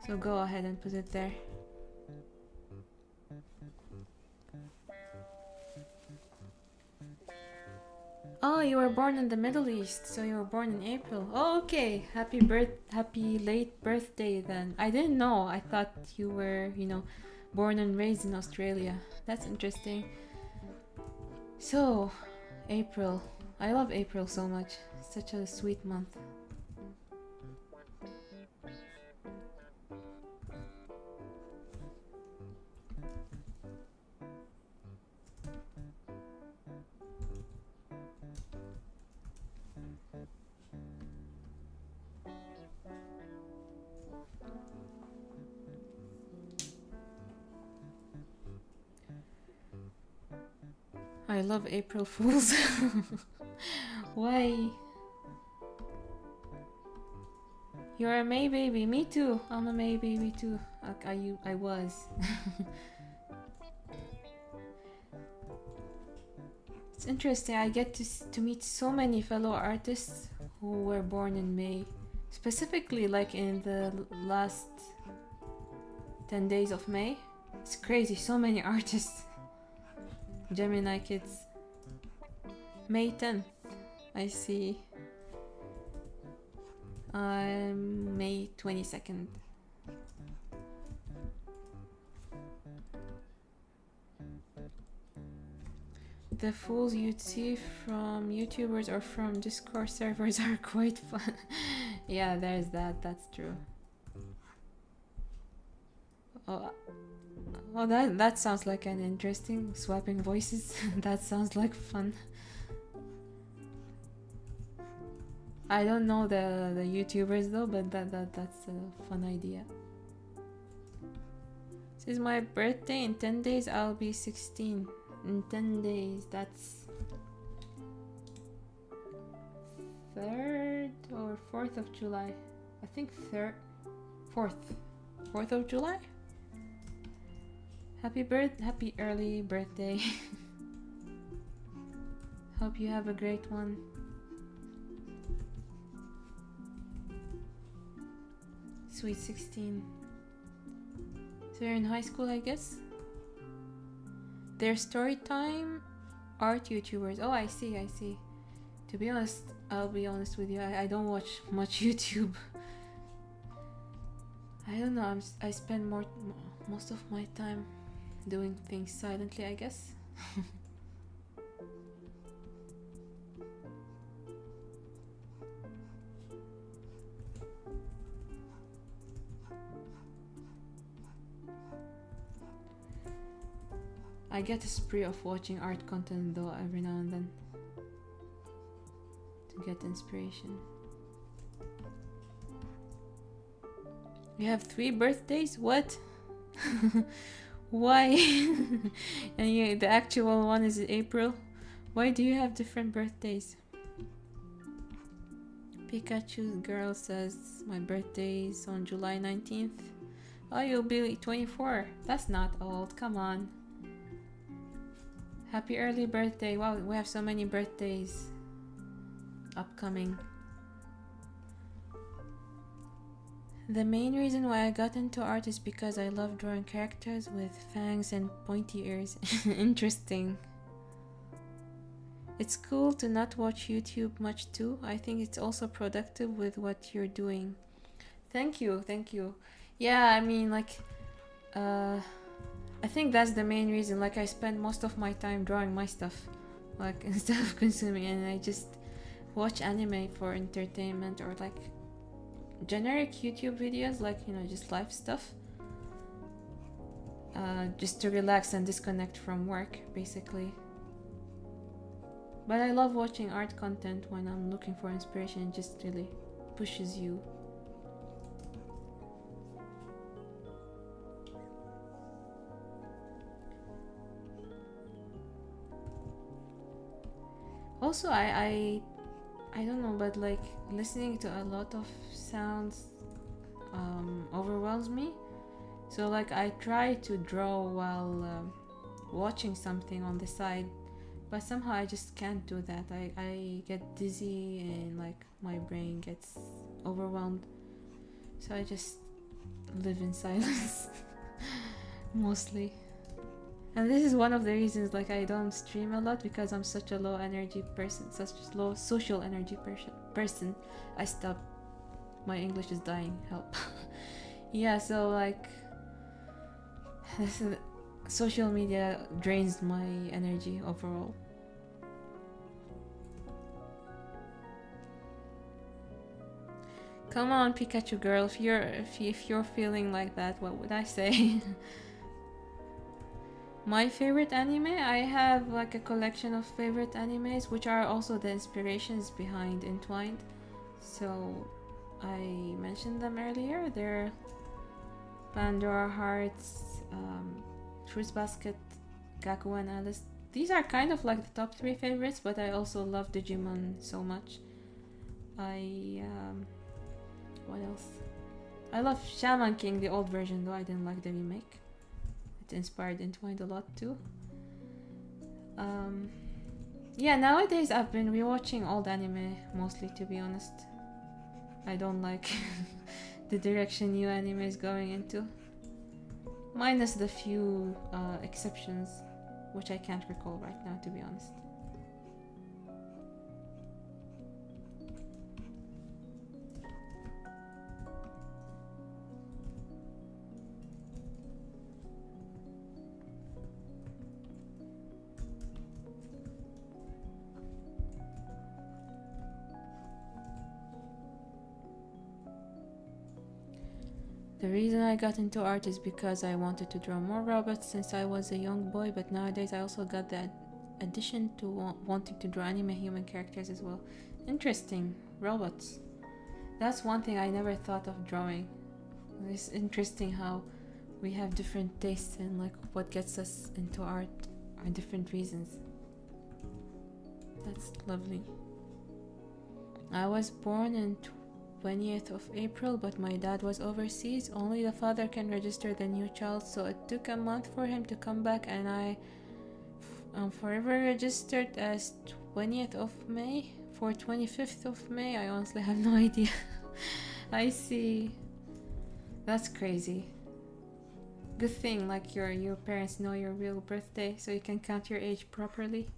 So go ahead and put it there. Oh, you were born in the Middle East, so you were born in April. Oh, okay. Happy late birthday then. I didn't know. I thought you were, born and raised in Australia. That's interesting. So, April. I love April so much. It's such a sweet month. I love April Fools. Why? You're a May baby. Me too. I'm a May baby too. I was. It's interesting. I get to meet so many fellow artists who were born in May. Specifically, like in the last 10 days of May. It's crazy. So many artists. Gemini kids. May 10th. I see. May 22nd. The fools you'd see from YouTubers or from Discord servers are quite fun. Yeah, there's that. That's true. Oh, well, that sounds like an interesting swapping voices. That sounds like fun. I don't know the YouTubers though, but that's a fun idea. This is my birthday. In 10 days I'll be 16. In 10 days, that's 3rd or 4th of July. I think 4th of July. Happy early birthday. Hope you have a great one. Sweet 16. So you're in high school, I guess? Their story time art YouTubers. Oh, I see. To be honest, I'll be honest with you. I don't watch much YouTube. I don't know. I spend most of my time doing things silently, I guess. I get a spree of watching art content though every now and then to get inspiration. You have 3 birthdays? What? Why? And the actual one is in April? Why do you have different birthdays? Pikachu's girl says my birthday is on July 19th. Oh, you'll be 24. That's not old. Come on. Happy early birthday. Wow, we have so many birthdays upcoming. The main reason why I got into art is because I love drawing characters with fangs and pointy ears. Interesting. It's cool to not watch YouTube much too. I think it's also productive with what you're doing. Thank you. Yeah, I mean, like, I think that's the main reason. Like, I spend most of my time drawing my stuff, like, instead of consuming, and I just watch anime for entertainment or like generic YouTube videos, like, you know, just life stuff, just to relax and disconnect from work, basically. But I love watching art content when I'm looking for inspiration. It just really pushes you. Also, I don't know, but like listening to a lot of sounds overwhelms me. So like I try to draw while watching something on the side, but somehow I just can't do that. I get dizzy and like my brain gets overwhelmed. So I just live in silence mostly. And this is one of the reasons like I don't stream a lot, because I'm such a low energy person, such a low social energy person. I stopped. My English is dying. Help. Yeah, so like social media drains my energy overall. Come on, Pikachu girl, if you're feeling like that, what would I say? My favorite anime, I have like a collection of favorite animes, which are also the inspirations behind Entwined. So I mentioned them earlier. They're Pandora Hearts, Fruits Basket, Gaku and Alice. These are kind of like the top 3 favorites, but I also love Digimon so much. What else? I love Shaman King, the old version, though I didn't like the remake. It inspired Entwined a lot too. Yeah, nowadays I've been rewatching old anime mostly, to be honest. I don't like the direction new anime is going into. Minus the few exceptions, which I can't recall right now, to be honest. The reason I got into art is because I wanted to draw more robots since I was a young boy, but nowadays I also got that addition to wanting to draw anime human characters as well. Interesting. Robots. That's one thing I never thought of drawing. It's interesting how we have different tastes and like what gets us into art are different reasons. That's lovely. I was born in 20th of April, but my dad was overseas. Only the father can register the new child, so it took a month for him to come back, and I'm forever registered as 20th of May for 25th of May. I honestly have no idea. I see. That's crazy. Good thing, like your parents know your real birthday, so you can count your age properly.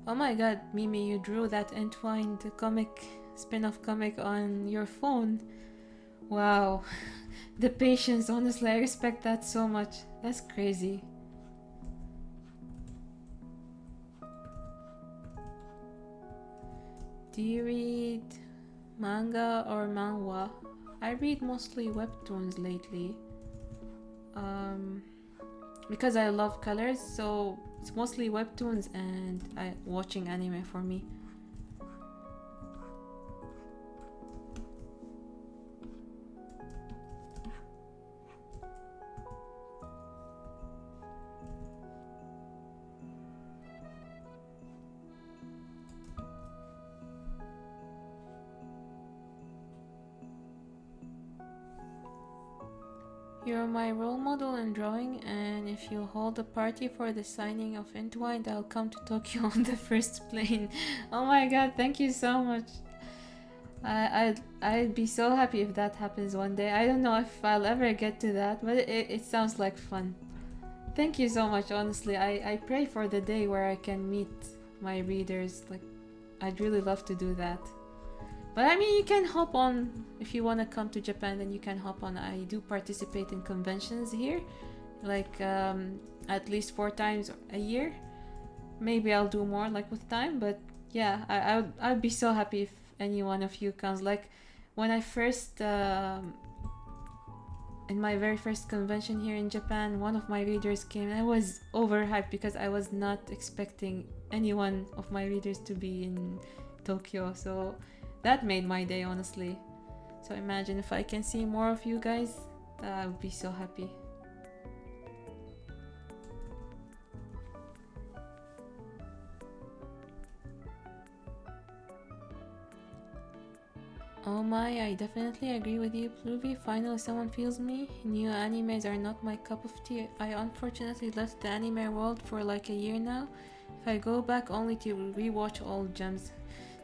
Oh my god, Mimi, you drew that entwined comic, spin-off comic on your phone. Wow. The patience, honestly, I respect that so much. That's crazy. Do you read manga or manhwa? I read mostly webtoons lately. Because I love colors, so it's mostly webtoons and watching anime for me. You're my role model in drawing, and if you hold a party for the signing of Entwined, I'll come to Tokyo on the first plane. Oh my god, thank you so much. I'd be so happy if that happens one day. I don't know if I'll ever get to that, but it sounds like fun. Thank you so much, honestly. I pray for the day where I can meet my readers. Like, I'd really love to do that. But I mean, you can hop on if you want to come to Japan, then you can hop on. I do participate in conventions here, like at least 4 times a year. Maybe I'll do more like with time, but yeah, I'd be so happy if any one of you comes. Like when I first in my very first convention here in Japan, one of my readers came and I was overhyped because I was not expecting any one of my readers to be in Tokyo, so that made my day, honestly. So imagine if I can see more of you guys, I would be so happy. Oh my, I definitely agree with you, Pluvi. Finally someone feels me. New animes are not my cup of tea. I unfortunately left the anime world for like a year now. If I go back only to rewatch old gems.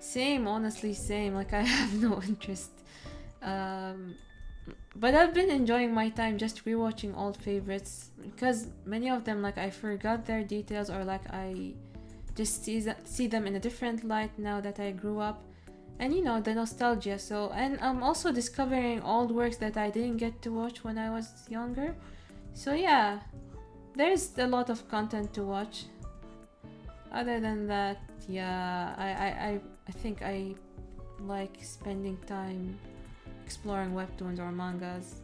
Same, honestly, same. Like, I have no interest. But I've been enjoying my time just rewatching old favorites because many of them, like, I forgot their details or like I just see them in a different light now that I grew up. And you know, the nostalgia. So, and I'm also discovering old works that I didn't get to watch when I was younger. So yeah, there's a lot of content to watch. Other than that, yeah, I think I like spending time exploring webtoons or mangas.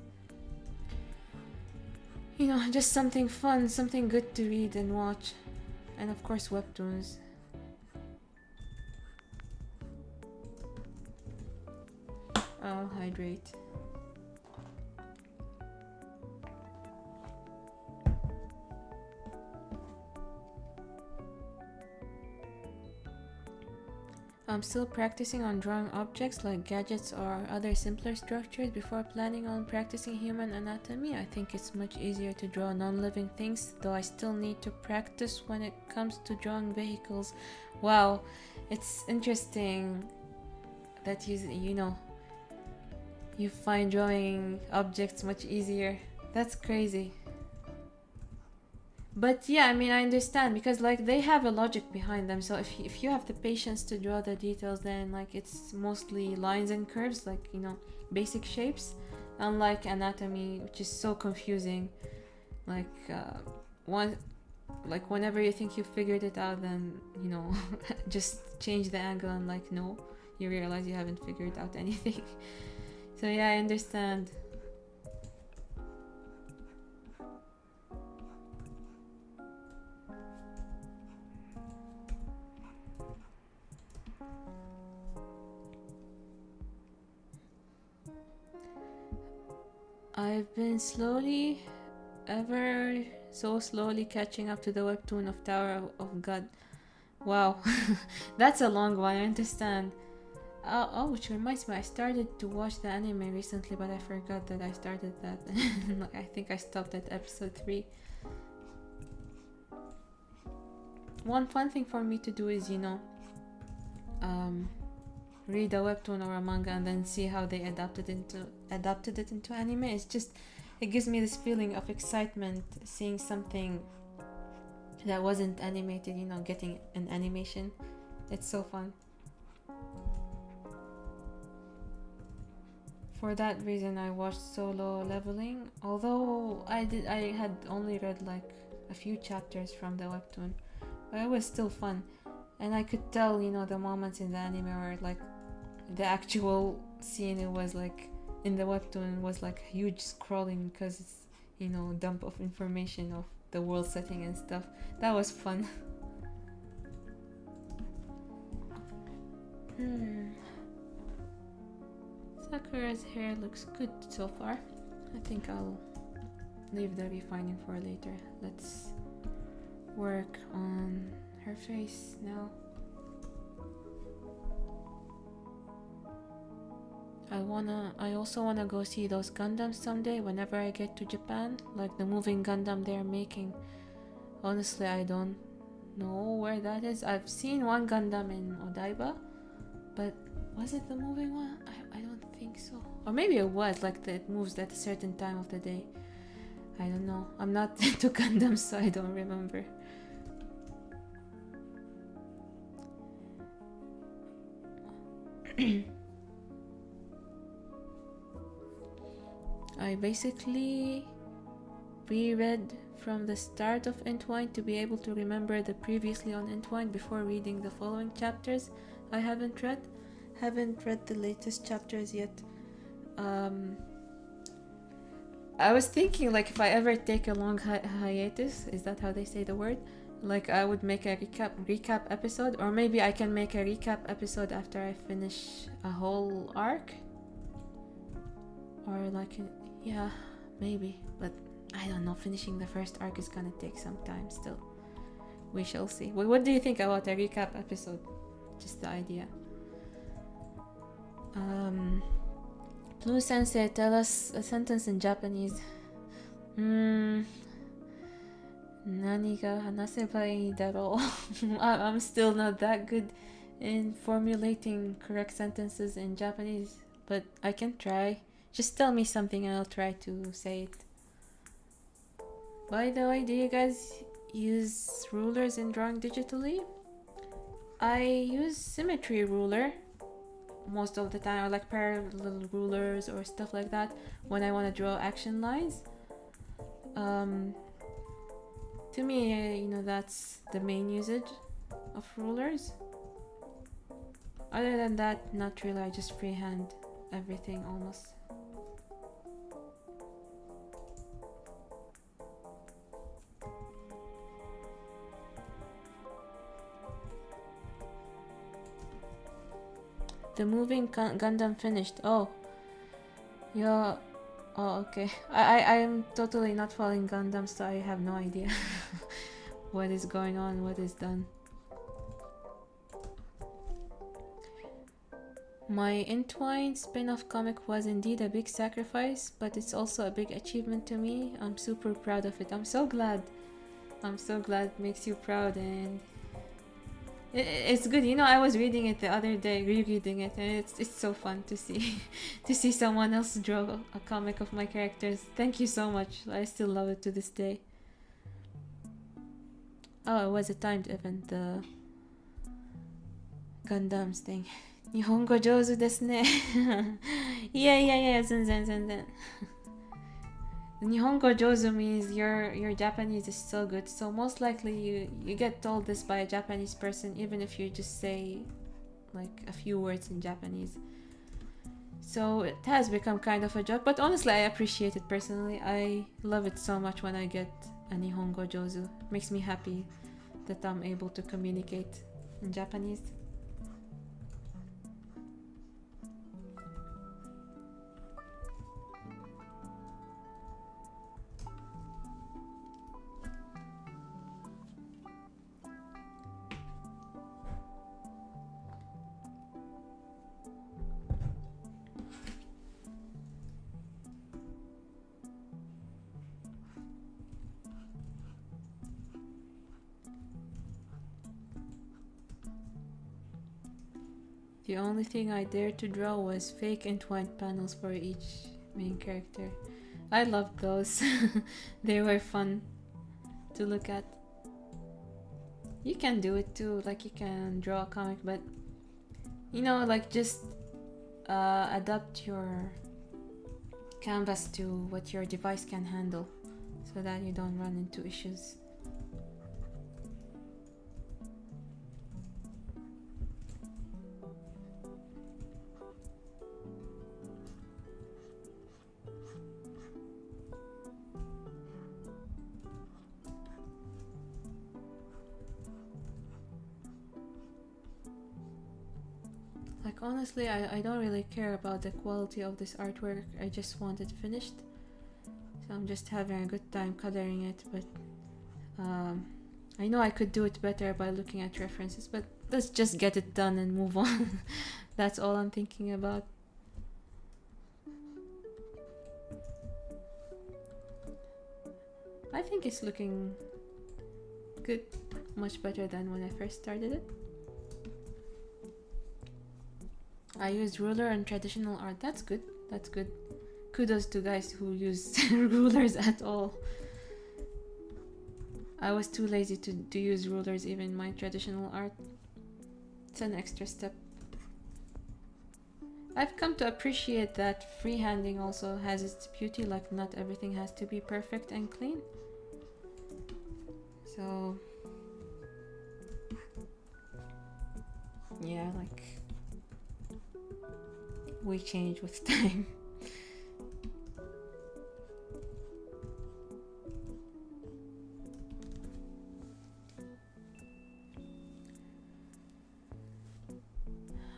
You know, just something fun, something good to read and watch. And of course, webtoons. I'll hydrate. I'm still practicing on drawing objects like gadgets or other simpler structures before planning on practicing human anatomy. I think it's much easier to draw non-living things, though I still need to practice when it comes to drawing vehicles. Wow, it's interesting that you find drawing objects much easier. That's crazy. But yeah, I mean, I understand because like they have a logic behind them. So if you have the patience to draw the details, then like it's mostly lines and curves, like basic shapes, unlike anatomy, which is so confusing. Like one, like whenever you think you figured it out, then just change the angle and like no, you realize you haven't figured out anything. So yeah, I understand. I've been slowly, ever so slowly catching up to the webtoon of Tower of God. Wow, that's a long one, I understand. Oh, which reminds me, I started to watch the anime recently, but I forgot that I started that. I think I stopped at episode 3. One fun thing for me to do is, read a webtoon or a manga and then see how they adapted it into anime. It gives me this feeling of excitement seeing something that wasn't animated, getting an animation. It's so fun. For that reason, I watched Solo Leveling, although I had only read like a few chapters from the webtoon, but it was still fun, and I could tell, the moments in the anime where like the actual scene, it was like in the webtoon was like huge scrolling because it's dump of information of the world setting and stuff. That was fun. Sakura's hair looks good so far. I think I'll leave the refining for later. Let's work on her face now. I also wanna go see those Gundams someday whenever I get to Japan, like the moving Gundam they're making. Honestly, I don't know where that is. I've seen one Gundam in Odaiba, but was it the moving one? I don't think so. Or maybe it was, like it moves at a certain time of the day. I don't know. I'm not into Gundams, so I don't remember. I basically reread from the start of Entwined to be able to remember the previously on Entwined before reading the following chapters I haven't read. Haven't read the latest chapters yet. I was thinking, like, if I ever take a long hiatus, is that how they say the word? Like, I would make a recap episode, or maybe I can make a recap episode after I finish a whole arc, or like, yeah, maybe. But I don't know. Finishing the first arc is gonna take some time still. We shall see. What do you think about a recap episode? Just the idea. Blue Sensei, tell us a sentence in Japanese. Nani ga hanasebai ii daro? I'm still not that good in formulating correct sentences in Japanese, but I can try. Just tell me something and I'll try to say it. By the way, do you guys use rulers in drawing digitally? I use symmetry ruler most of the time, or like parallel rulers or stuff like that when I want to draw action lines. To me, that's the main usage of rulers. Other than that, not really. I just freehand everything almost. The moving Gundam finished. Oh. Yeah. Oh, okay. I am totally not following Gundam, so I have no idea what is going on, what is done. My Entwined spin-off comic was indeed a big sacrifice, but it's also a big achievement to me. I'm super proud of it. I'm so glad. It makes you proud, and it's good. I was reading it the other day, rereading it, and it's so fun to see to see someone else draw a comic of my characters. Thank you so much. I still love it to this day. Oh, it was a timed event, the Gundams thing. 日本語上手ですね。yeah, 全然。日本語上手 means your Japanese is so good. So most likely you get told this by a Japanese person, even if you just say like a few words in Japanese. So it has become kind of a joke, but honestly I appreciate it personally. I love it so much when I get a Nihongo Jozu. It makes me happy that I'm able to communicate in Japanese. The only thing I dared to draw was fake entwined panels for each main character. I loved those. They were fun to look at. You can do it too, like you can draw a comic, but you know, like just adapt your canvas to what your device can handle so that you don't run into issues. Like honestly, I don't really care about the quality of this artwork. I just want it finished. So I'm just having a good time coloring it, but I know I could do it better by looking at references, but let's just get it done and move on. That's all I'm thinking about. I think it's looking good, much better than when I first started it. I used ruler and traditional art. That's good. That's good. Kudos to guys who use rulers at all. I was too lazy to use rulers even in my traditional art. It's an extra step. I've come to appreciate that freehanding also has its beauty, like not everything has to be perfect and clean. So yeah, like we change with time.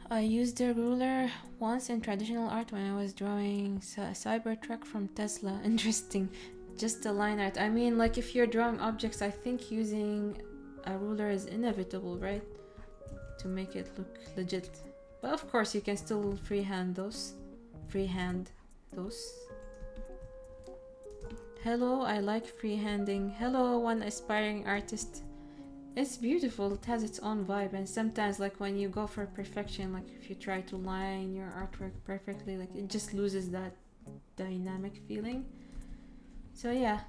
I used the ruler once in traditional art when I was drawing a Cybertruck from Tesla. Interesting. Just a line art. I mean, like if you're drawing objects, I think using a ruler is inevitable, right? To make it look legit. But of course you can still freehand those. Hello, I like freehanding. Hello, one aspiring artist. It's beautiful, it has its own vibe, and sometimes like when you go for perfection, like if you try to line your artwork perfectly, like it just loses that dynamic feeling. So yeah,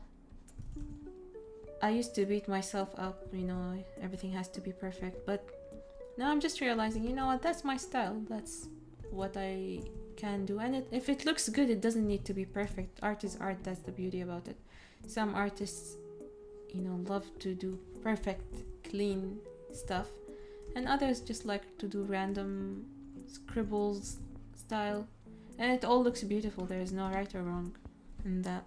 I used to beat myself up, you know, everything has to be perfect, but now I'm just realizing, you know what, that's my style, that's what I can do, and if it looks good, it doesn't need to be perfect. Art is art, that's the beauty about it. Some artists, you know, love to do perfect, clean stuff, and others just like to do random scribbles style, and it all looks beautiful. There is no right or wrong in that.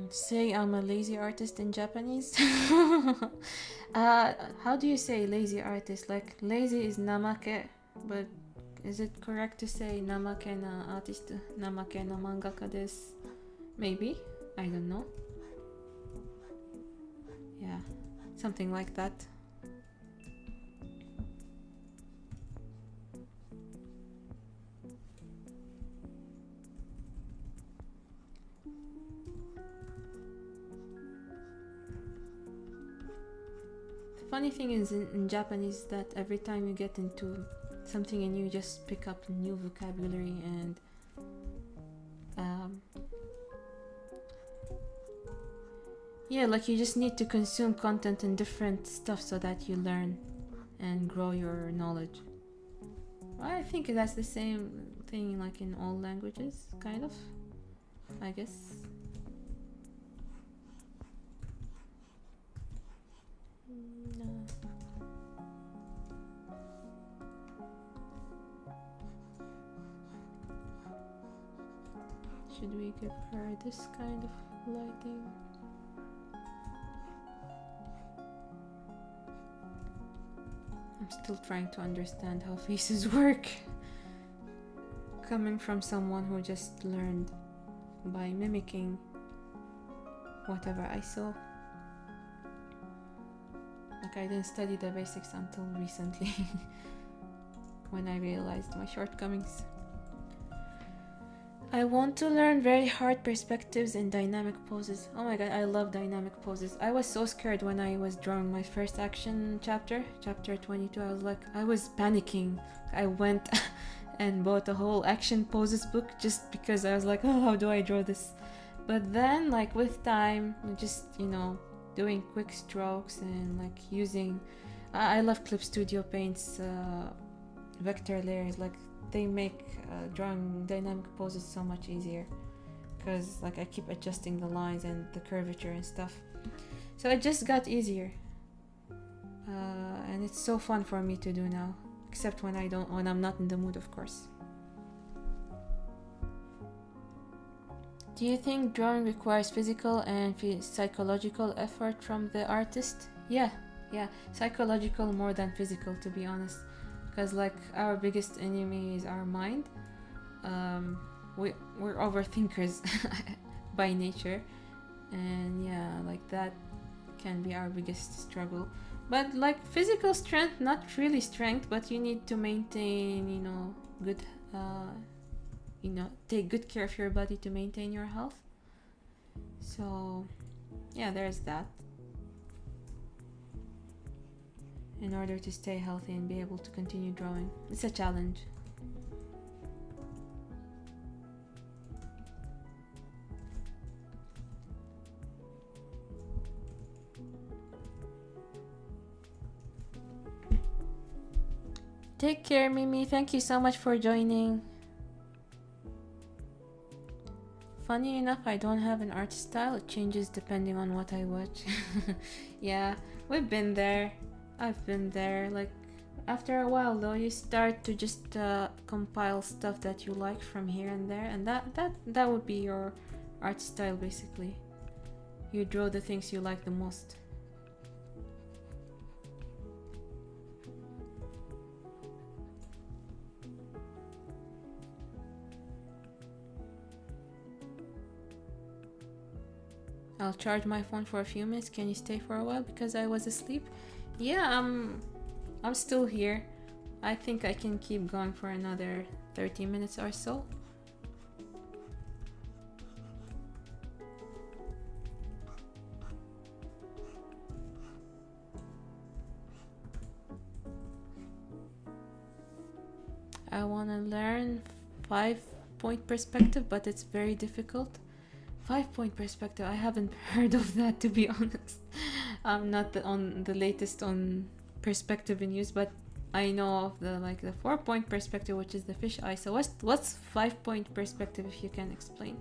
Say I'm a lazy artist in Japanese. How do you say lazy artist? Like lazy is namake, but is it correct to say namake na artist, namake na mangaka desu? Maybe, I don't know. Yeah, something like that. The funny thing is in Japanese that every time you get into something and you just pick up new vocabulary and Yeah, like you just need to consume content and different stuff so that you learn and grow your knowledge. I think that's the same thing like in all languages, kind of, I guess. No. Should we give her this kind of lighting? I'm still trying to understand how faces work. Coming from someone who just learned by mimicking whatever I saw. Like I didn't study the basics until recently when I realized my shortcomings. I want to learn very hard perspectives and dynamic poses. Oh my god, I love dynamic poses. I was so scared when I was drawing my first action chapter 22. I was panicking. I went and bought a whole action poses book just because I was like, oh, how do I draw this? But then, like with time, just, doing quick strokes and like using... I love Clip Studio Paint's vector layers. Like they make drawing dynamic poses so much easier because like I keep adjusting the lines and the curvature and stuff, so it just got easier, and it's so fun for me to do now, except when I'm not in the mood, of course. Do you think drawing requires physical and psychological effort from the artist? Yeah, psychological more than physical, to be honest. Because like our biggest enemy is our mind. We're overthinkers by nature, and yeah, like that can be our biggest struggle. But like physical strength, not really strength, but you need to maintain, good, take good care of your body to maintain your health. So yeah, there's that. In order to stay healthy and be able to continue drawing. It's a challenge. Take care, Mimi. Thank you so much for joining. Funny enough, I don't have an art style. It changes depending on what I watch. Yeah, we've been there. I've been there. Like after a while though, you start to just compile stuff that you like from here and there, and that would be your art style basically. You draw the things you like the most. I'll charge my phone for a few minutes. Can you stay for a while because I was asleep? Yeah, I'm still here. I think I can keep going for another 30 minutes or so. I want to learn 5-point perspective, but it's very difficult. 5-point perspective, I haven't heard of that, to be honest. I'm not on the latest on perspective in use, but I know of the 4-point perspective, which is the fish eye. So what's 5-point perspective, if you can explain?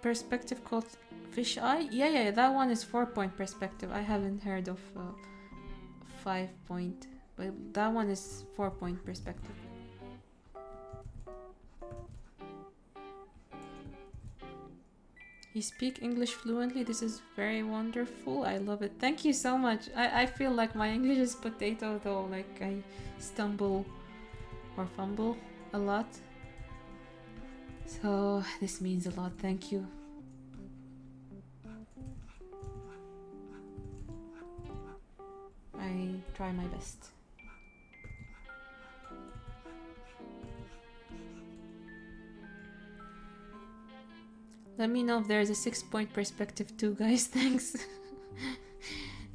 Perspective called fish eye? Yeah, that one is 4-point perspective. I haven't heard of 5-point, but that one is 4-point perspective. You speak English fluently. This is very wonderful. I love it. Thank you so much. I feel like my English is potato though. Like I stumble or fumble a lot. So this means a lot. Thank you. I try my best. Let me know if there's a 6-point perspective too, guys. Thanks.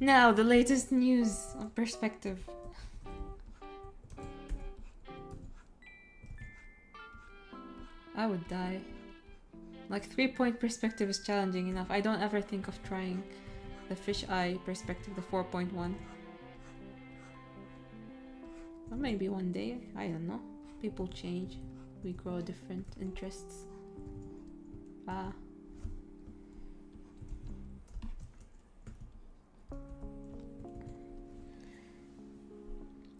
Now, the latest news on perspective. I would die. Like 3-point perspective is challenging enough. I don't ever think of trying the fisheye perspective, the 4.1. Or maybe one day, I don't know. People change. We grow different interests.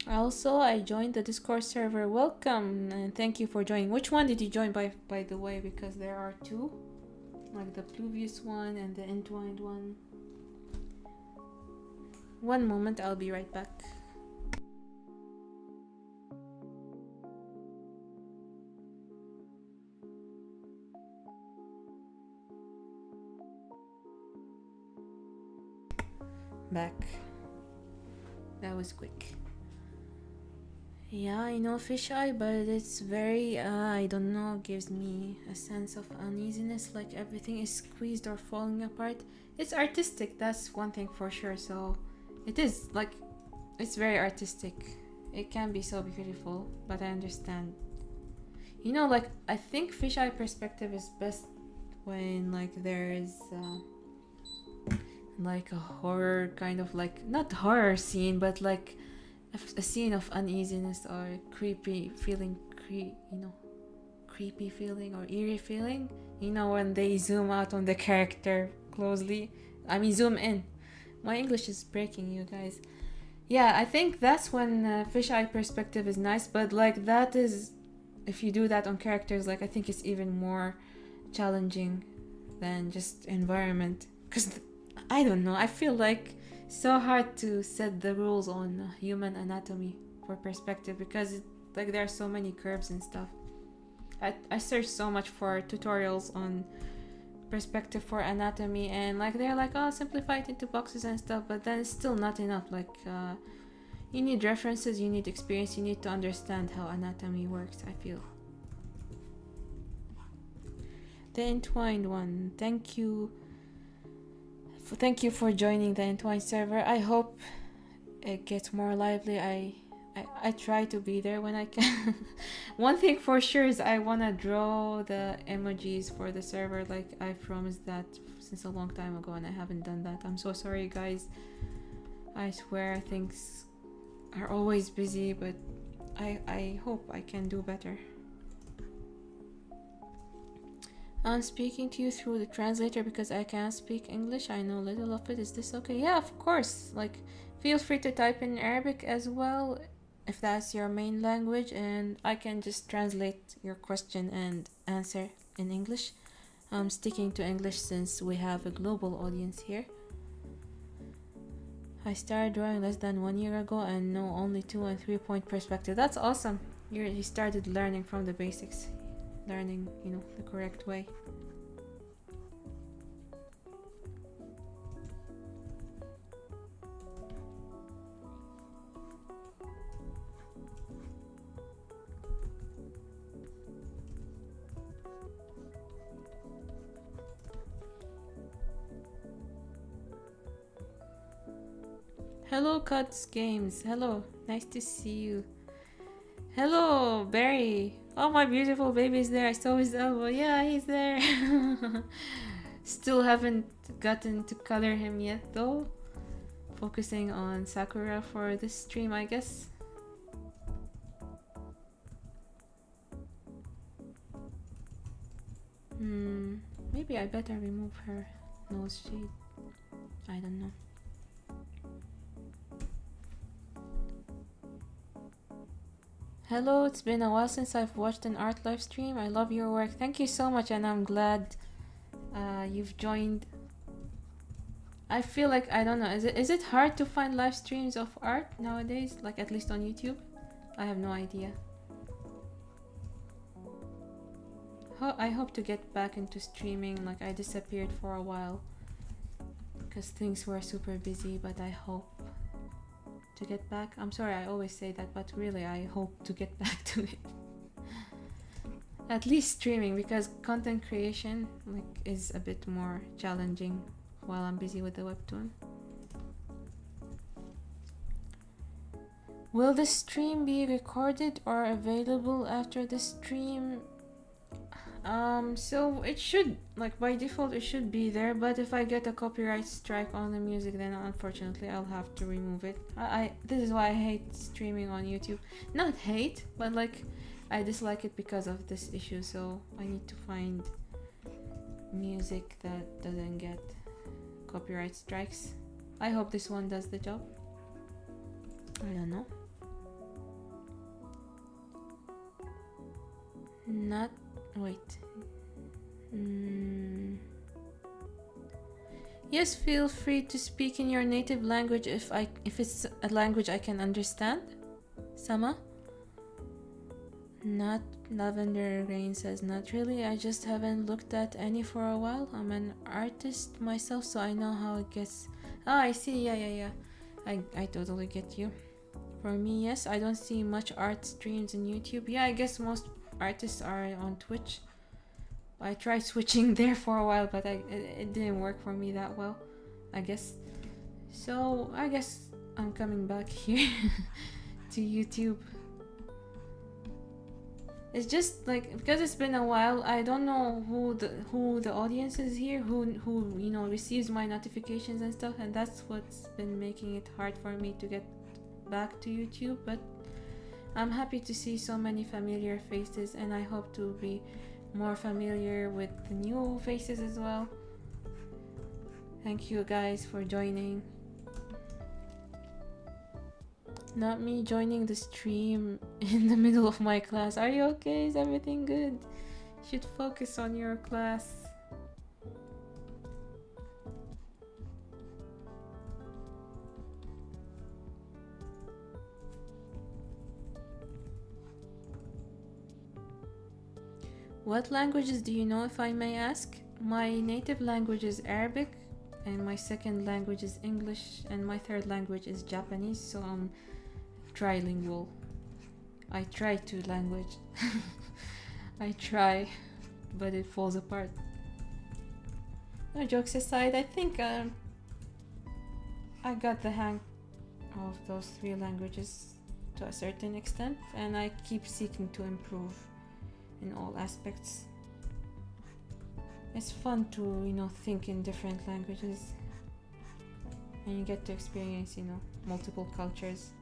Also, I joined the Discord server. Welcome and thank you for joining. Which one did you join by the way? Because there are two. Like the previous one and the entwined one. One moment, I'll be right back. Back. That was quick. Yeah, I know fisheye, but it's very, I don't know, gives me a sense of uneasiness, like everything is squeezed or falling apart. It's artistic, that's one thing for sure, so it is, like, it's very artistic. It can be so beautiful, but I understand. You know, like, I think fisheye perspective is best when, like, there is, like a horror kind of, like, not horror scene, but like a scene of uneasiness or creepy feeling, creepy feeling or eerie feeling. You know, when they zoom out on the character closely. I mean, zoom in. My English is breaking, you guys. Yeah, I think that's when fisheye perspective is nice, but like that is, if you do that on characters, like I think it's even more challenging than just environment. Because I don't know, I feel like so hard to set the rules on human anatomy for perspective because like there are so many curves and stuff. I searched so much for tutorials on perspective for anatomy and like they're like, oh, simplify it into boxes and stuff, but then it's still not enough. Like you need references, you need experience, you need to understand how anatomy works, I feel. The entwined one, thank you for joining the entwined server. I hope it gets more lively. I try to be there when I can. One thing for sure is I want to draw the emojis for the server, like I promised that since a long time ago and I haven't done that. I'm so sorry, guys. I swear things are always busy, but I hope I can do better. I'm speaking to you through the translator because I can't speak English. I know little of it. Is this okay? Yeah, of course. Like, feel free to type in Arabic as well if that's your main language, and I can just translate your question and answer in English. I'm sticking to English since we have a global audience here. I started drawing less than 1 year ago and know only 2 and 3 point perspective. That's awesome. You started learning from the basics. Learning, you know, the correct way. Hello, Cuts Games. Hello, nice to see you. Hello, Barry. Oh, my beautiful baby is there. I saw his elbow. Yeah, he's there. Still haven't gotten to color him yet, though. Focusing on Sakura for this stream, I guess. Maybe I better remove her nose shade. I don't know. Hello, it's been a while since I've watched an art live stream. I love your work. Thank you so much, and I'm glad you've joined. I feel like, I don't know, is it hard to find live streams of art nowadays? Like, at least on YouTube? I have no idea. I hope to get back into streaming. Like, I disappeared for a while because things were super busy, but I hope to get back. I'm sorry, I always say that, but really I hope to get back to it. At least streaming, because content creation like is a bit more challenging while I'm busy with the webtoon. Will the stream be recorded or available after the stream? So it should, like by default, it should be there. But if I get a copyright strike on the music, then unfortunately I'll have to remove it. This is why I hate streaming on YouTube. Not hate, but like I dislike it because of this issue. So I need to find music that doesn't get copyright strikes. I hope this one does the job. I don't know. Not wait. Yes, feel free to speak in your native language if it's a language I can understand. Sama? Not Lavender Rain says not really. I just haven't looked at any for a while. I'm an artist myself, so I know how it gets. Ah, I see. Yeah. I totally get you. For me, yes, I don't see much art streams in YouTube. Yeah, I guess most artists are on Twitch. I tried switching there for a while, but it didn't work for me that well, I guess. So I guess I'm coming back here to YouTube. It's just like because it's been a while, I don't know who the audience is here, who you know receives my notifications and stuff, and that's what's been making it hard for me to get back to YouTube. But I'm happy to see so many familiar faces, and I hope to be more familiar with the new faces as well. Thank you guys for joining. Not me joining the stream in the middle of my class. Are you okay? Is everything good? You should focus on your class. What languages do you know, if I may ask? My native language is Arabic, and my second language is English, and my third language is Japanese, so I'm trilingual. I try to language. I try, but it falls apart. No, jokes aside, I think I got the hang of those three languages to a certain extent, and I keep seeking to improve in all aspects. It's fun to, you know, think in different languages, and you get to experience, you know, multiple cultures.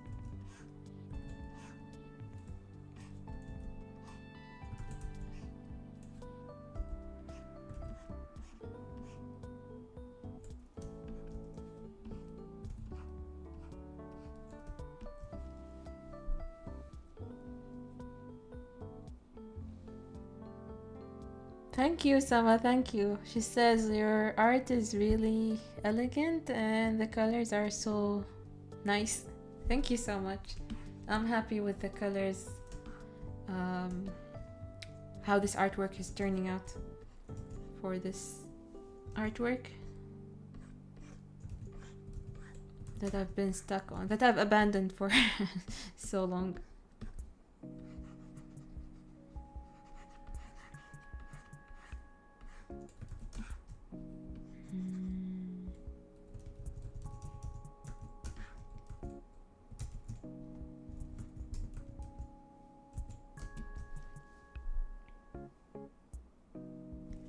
Thank you, Sama, thank you. She says your art is really elegant and the colors are so nice. Thank you so much. I'm happy with the colors, how this artwork is turning out for this artwork that I've been stuck on, that I've abandoned for so long.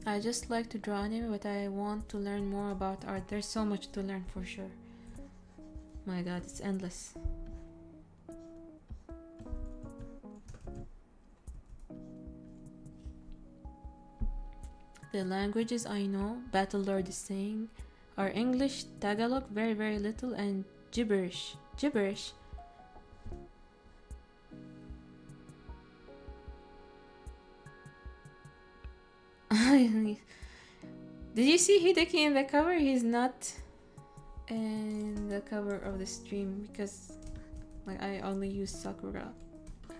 I just like to draw anime, but I want to learn more about art. There's so much to learn for sure. My god, it's endless. The languages I know, Battlelord is saying, are English, Tagalog, very very little, and gibberish. Gibberish? Did you see Hideki in the cover? He's not in the cover of the stream because like I only use Sakura.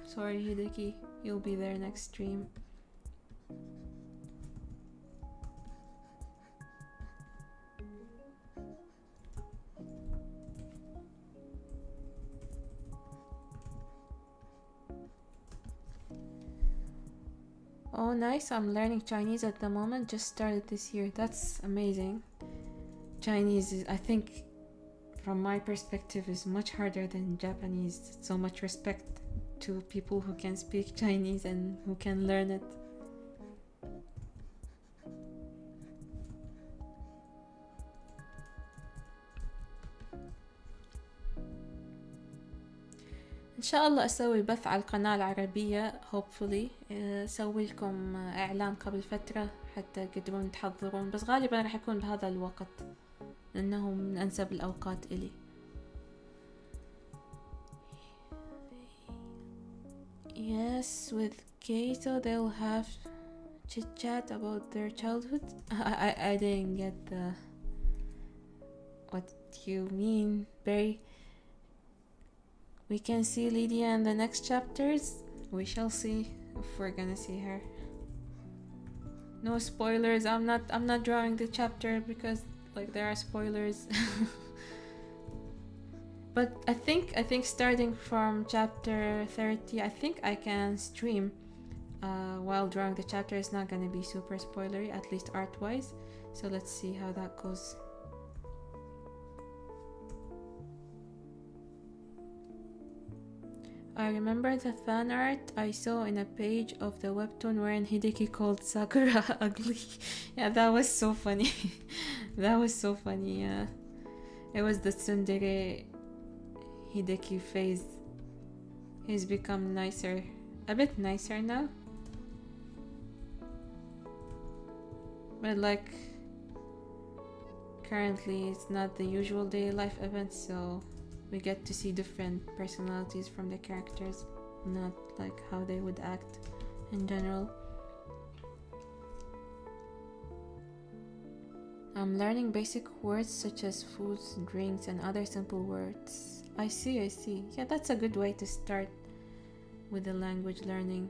Sorry Hideki, you'll be there next stream. Oh, nice. I'm learning Chinese at the moment. Just started this year. That's amazing. Chinese is, I think, from my perspective, is much harder than Japanese. So much respect to people who can speak Chinese and who can learn it. إن شاء الله أسوي بث على القناة العربية hopefully. أسوي لكم إعلان قبل فترة حتى تقدرون تحضرون، بس غالبا راح يكون بهذا الوقت لأنه من أنسب الأوقات إلي. Yes, with Kato they'll have chit chat about their childhood. I didn't get what you mean, Barry. We can see Lydia in the next chapters. We shall see if we're gonna see her. No spoilers. I'm not drawing the chapter because like there are spoilers. But I think starting from chapter 30, I think I can stream while drawing the chapter. It's not gonna be super spoilery, at least art-wise. So let's see how that goes. I remember the fan art I saw in a page of the webtoon wherein Hideki called Sakura ugly. Yeah, that was so funny. That was so funny, yeah. It was the tsundere Hideki phase. He's become nicer. A bit nicer now. But like, currently it's not the usual daily life event, so we get to see different personalities from the characters, not like how they would act in general. I'm learning basic words such as foods, drinks, and other simple words. I see. Yeah, that's a good way to start with the language learning.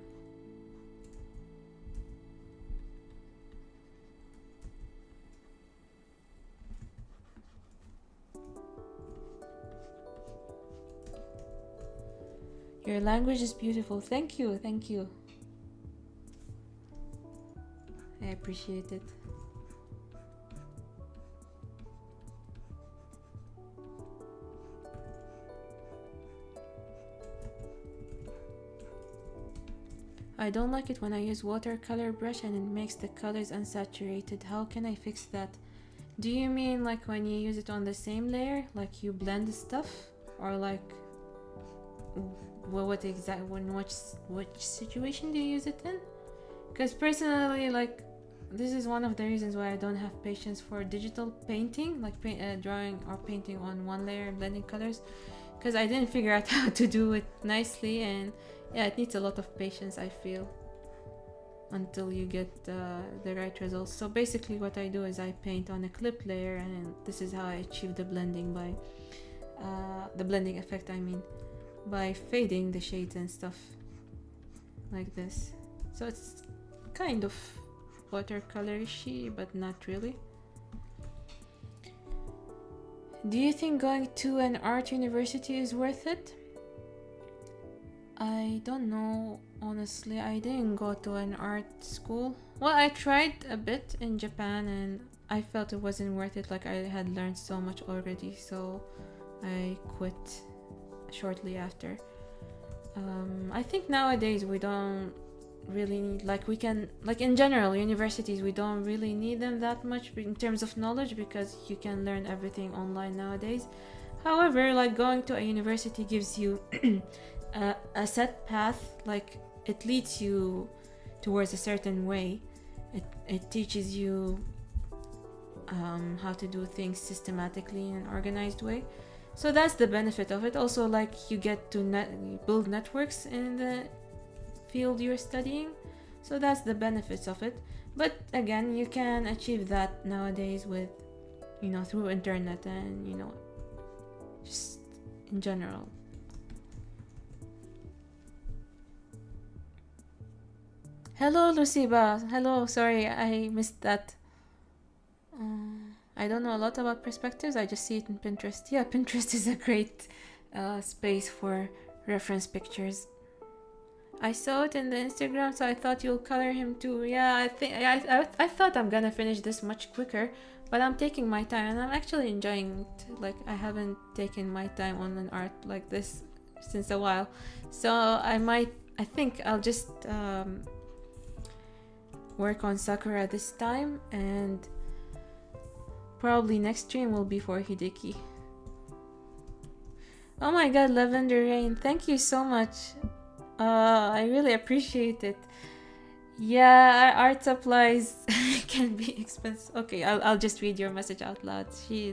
Your language is beautiful. Thank you. I appreciate it. I don't like it when I use watercolor brush and it makes the colors unsaturated. How can I fix that? Do you mean like when you use it on the same layer, like you blend the stuff, or like what exactly, which situation do you use it in? Because personally, like, this is one of the reasons why I don't have patience for digital painting, like drawing or painting on one layer and blending colors, because I didn't figure out how to do it nicely, and yeah, it needs a lot of patience, I feel, until you get the right results. So basically what I do is I paint on a clip layer, and this is how I achieve the blending by the blending effect, I mean, by fading the shades and stuff like this. So it's kind of watercolor-ishy, but not really. Do you think going to an art university is worth it? I don't know, honestly. I didn't go to an art school. Well, I tried a bit in Japan and I felt it wasn't worth it. Like, I had learned so much already, so I quit shortly after. I think nowadays we don't really need, like, we can, like, in general, universities, we don't really need them that much in terms of knowledge, because you can learn everything online nowadays. However, like, going to a university gives you a set path, like, it leads you towards a certain way. It teaches you how to do things systematically in an organized way. So that's the benefit of it. Also, like, you get to build networks in the field you're studying. So that's the benefits of it. But again, you can achieve that nowadays with, through internet and, just in general. Hello, Luciba. Hello, sorry, I missed that. I don't know a lot about perspectives. I just see it in Pinterest. Yeah, Pinterest is a great space for reference pictures. I saw it in the Instagram, so I thought you'll color him too. Yeah, I thought I'm gonna finish this much quicker, but I'm taking my time and I'm actually enjoying it. Like, I haven't taken my time on an art like this since a while, so I think I'll just work on Sakura this time, and probably next stream will be for Hideki. Oh my god, Lavender Rain, thank you so much. I really appreciate it. Yeah, art supplies can be expensive. Okay, I'll just read your message out loud.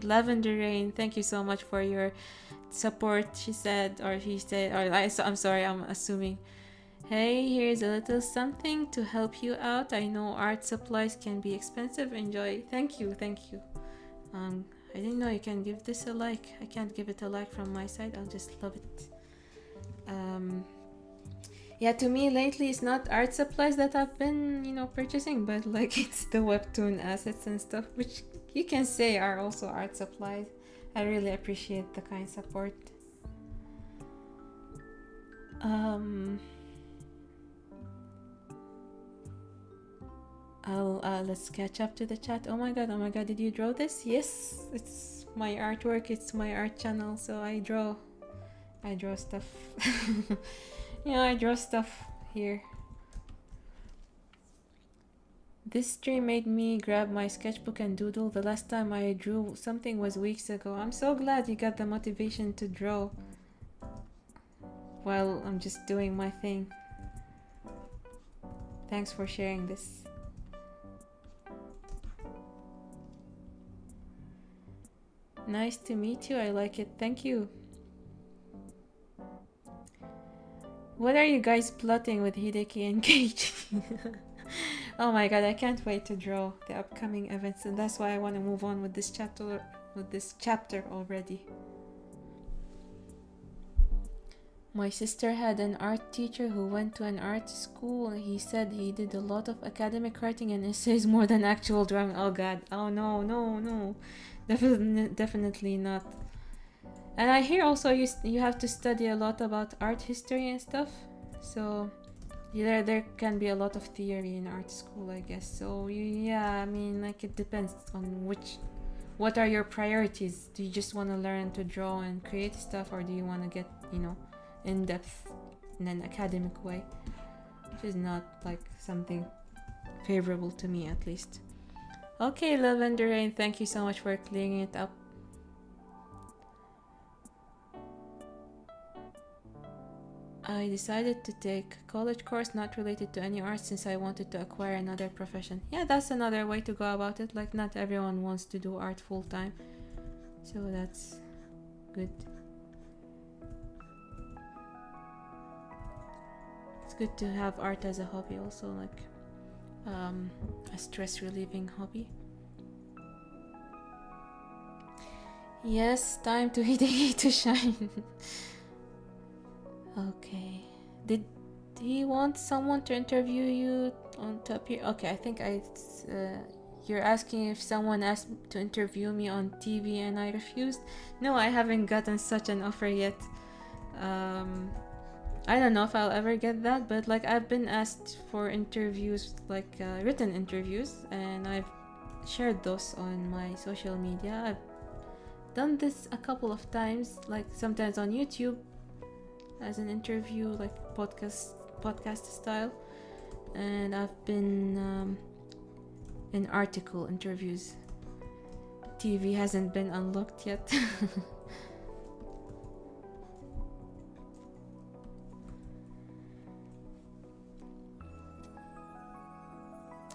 Lavender Rain, thank you so much for your support, she said, or he said, or I'm sorry, I'm assuming. Hey, here's a little something to help you out. I know art supplies can be expensive. Enjoy. Thank you. I didn't know you can give this a like. I can't give it a like from my side. I'll just love it. Yeah, to me lately it's not art supplies that I've been, purchasing, but like it's the Webtoon assets and stuff, which you can say are also art supplies. I really appreciate the kind support. Let's catch up to the chat. Oh my god, did you draw this? Yes, it's my artwork, it's my art channel, so I draw stuff. I draw stuff here. This stream made me grab my sketchbook and doodle. The last time I drew something was weeks ago. I'm so glad you got the motivation to draw while I'm just doing my thing. Thanks for sharing this. Nice to meet you. I like it. Thank you. What are you guys plotting with Hideki and Keiichi? Oh my god, I can't wait to draw the upcoming events, and that's why I want to move on with this chapter already. My sister had an art teacher who went to an art school. He said he did a lot of academic writing and essays more than actual drawing. Oh god. Oh no. Definitely not. And I hear also you have to study a lot about art history and stuff. So there can be a lot of theory in art school, I guess. So yeah, I mean, like, it depends on what are your priorities. Do you just want to learn to draw and create stuff, or do you want to get, in depth in an academic way, which is not like something favorable to me, at least. Okay, Lavender Rain, thank you so much for clearing it up. I decided to take a college course not related to any art since I wanted to acquire another profession. Yeah, that's another way to go about it. Like, not everyone wants to do art full time, so that's good. It's good to have art as a hobby also, like a stress relieving hobby. Yes, time to Hideki to shine. Okay. Did he want someone to interview you to appear? Okay, I think you're asking if someone asked to interview me on TV and I refused. No, I haven't gotten such an offer yet. I don't know if I'll ever get that, but like, I've been asked for interviews, like written interviews, and I've shared those on my social media. I've done this a couple of times, like sometimes on YouTube as an interview, like podcast style, and I've been in article interviews. TV hasn't been unlocked yet.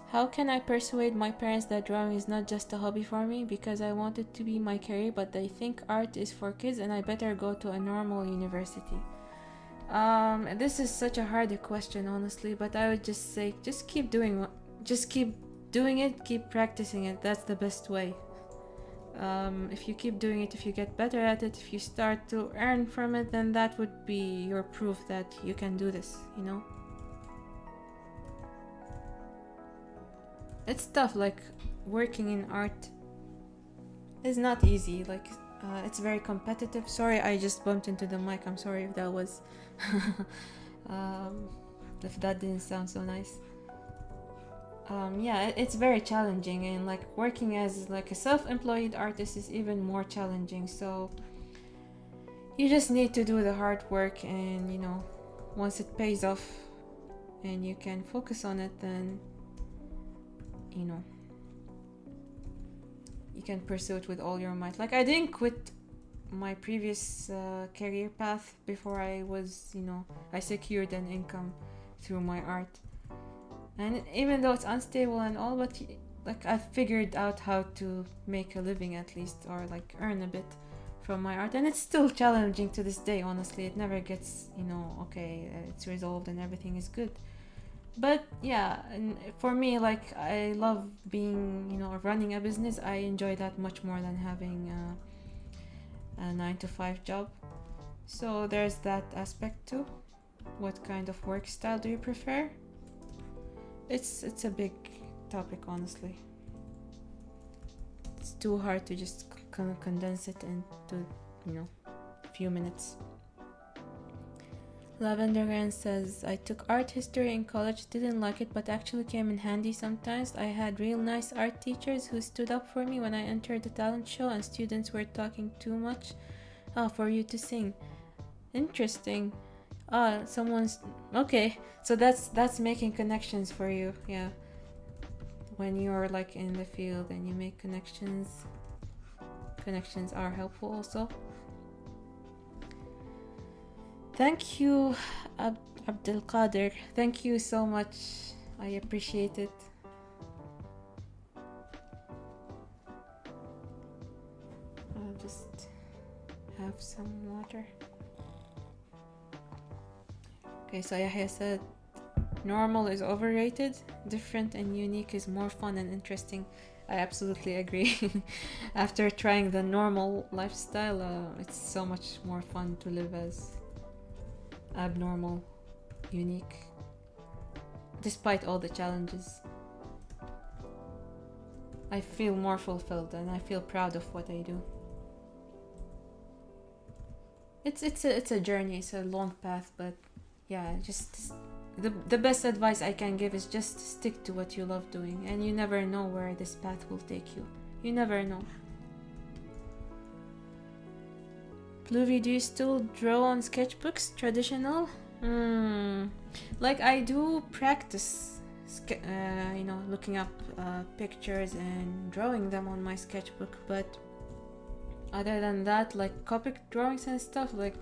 How can I persuade my parents that drawing is not just a hobby for me? Because I want it to be my career, but they think art is for kids and I better go to a normal university. This is such a hard question, honestly, but I would just say, just keep doing it, keep practicing it. That's the best way. If you keep doing it, if you get better at it, if you start to earn from it, then that would be your proof that you can do this, It's tough, like, working in art is not easy, like, it's very competitive. Sorry, I just bumped into the mic. I'm sorry if that was if that didn't sound so nice. Yeah, it's very challenging, and like working as like a self-employed artist is even more challenging. So you just need to do the hard work, and once it pays off and you can focus on it, then you can pursue it with all your might. Like I didn't quit my previous career path before I secured an income through my art. And even though it's unstable and all, but like I've figured out how to make a living at least, or like earn a bit from my art. And it's still challenging to this day, honestly. It never gets, okay, it's resolved and everything is good. But yeah, and for me, like I love being, running a business. I enjoy that much more than having a 9-to-5 job. So there's that aspect too. What kind of work style do you prefer? It's a big topic, honestly. It's too hard to just condense it into, a few minutes. Lavender Grand says, I took art history in college, didn't like it, but actually came in handy sometimes. I had real nice art teachers who stood up for me when I entered the talent show and students were talking too much for you to sing. Interesting. Someone's okay, so that's making connections for you. Yeah, when you're like in the field and you make connections are helpful also. Thank you, Abdul Qadir. Thank you so much, I appreciate it. I'll just have some water. Okay, so Yahya said, normal is overrated, different and unique is more fun and interesting. I absolutely agree. After trying the normal lifestyle, it's so much more fun to live as abnormal, unique, despite all the challenges. I feel more fulfilled and I feel proud of what I do. It's a journey, it's a long path, but yeah, just the best advice I can give is just stick to what you love doing, and you never know where this path will take you. You never know. Pluvi, do you still draw on sketchbooks, traditional? Like I do practice, looking up pictures and drawing them on my sketchbook, but other than that, like Copic drawings and stuff, like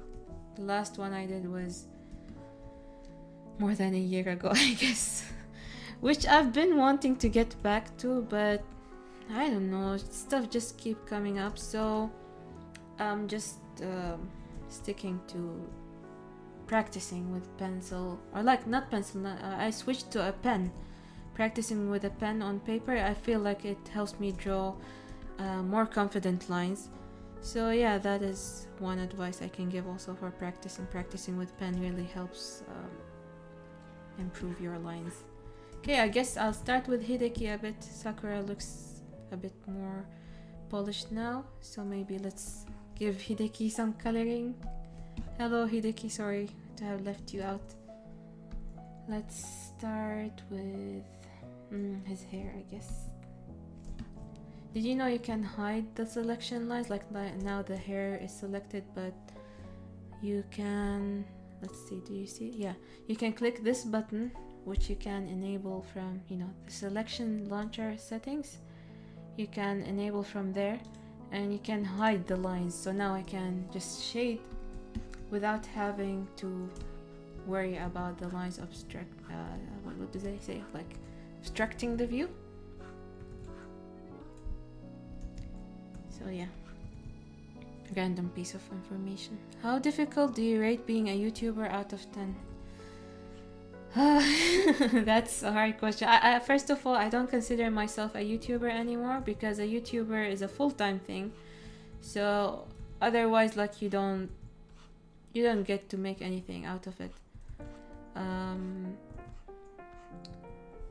the last one I did was more than a year ago, I guess, which I've been wanting to get back to, but I don't know, stuff just keep coming up, so I'm just sticking to practicing with pencil, or like not pencil, I switched to a pen, practicing with a pen on paper. I feel like it helps me draw more confident lines. So yeah, that is one advice I can give also for practicing with pen really helps improve your lines. Okay, I guess I'll start with Hideki a bit. Sakura looks a bit more polished now, so maybe let's give Hideki some coloring. Hello Hideki, sorry to have left you out. Let's start with his hair, I guess. Did you know you can hide the selection lines? Like now the hair is selected, but you can, let's see, do you see? Yeah, you can click this button, which you can enable from, the selection launcher settings. You can enable from there, and you can hide the lines. So now I can just shade without having to worry about the lines what do they say? Like obstructing the view. So yeah, random piece of information. How difficult do you rate being a YouTuber out of 10? That's a hard question. I first of all, I don't consider myself a YouTuber anymore, because a YouTuber is a full-time thing. So otherwise, like you don't get to make anything out of it.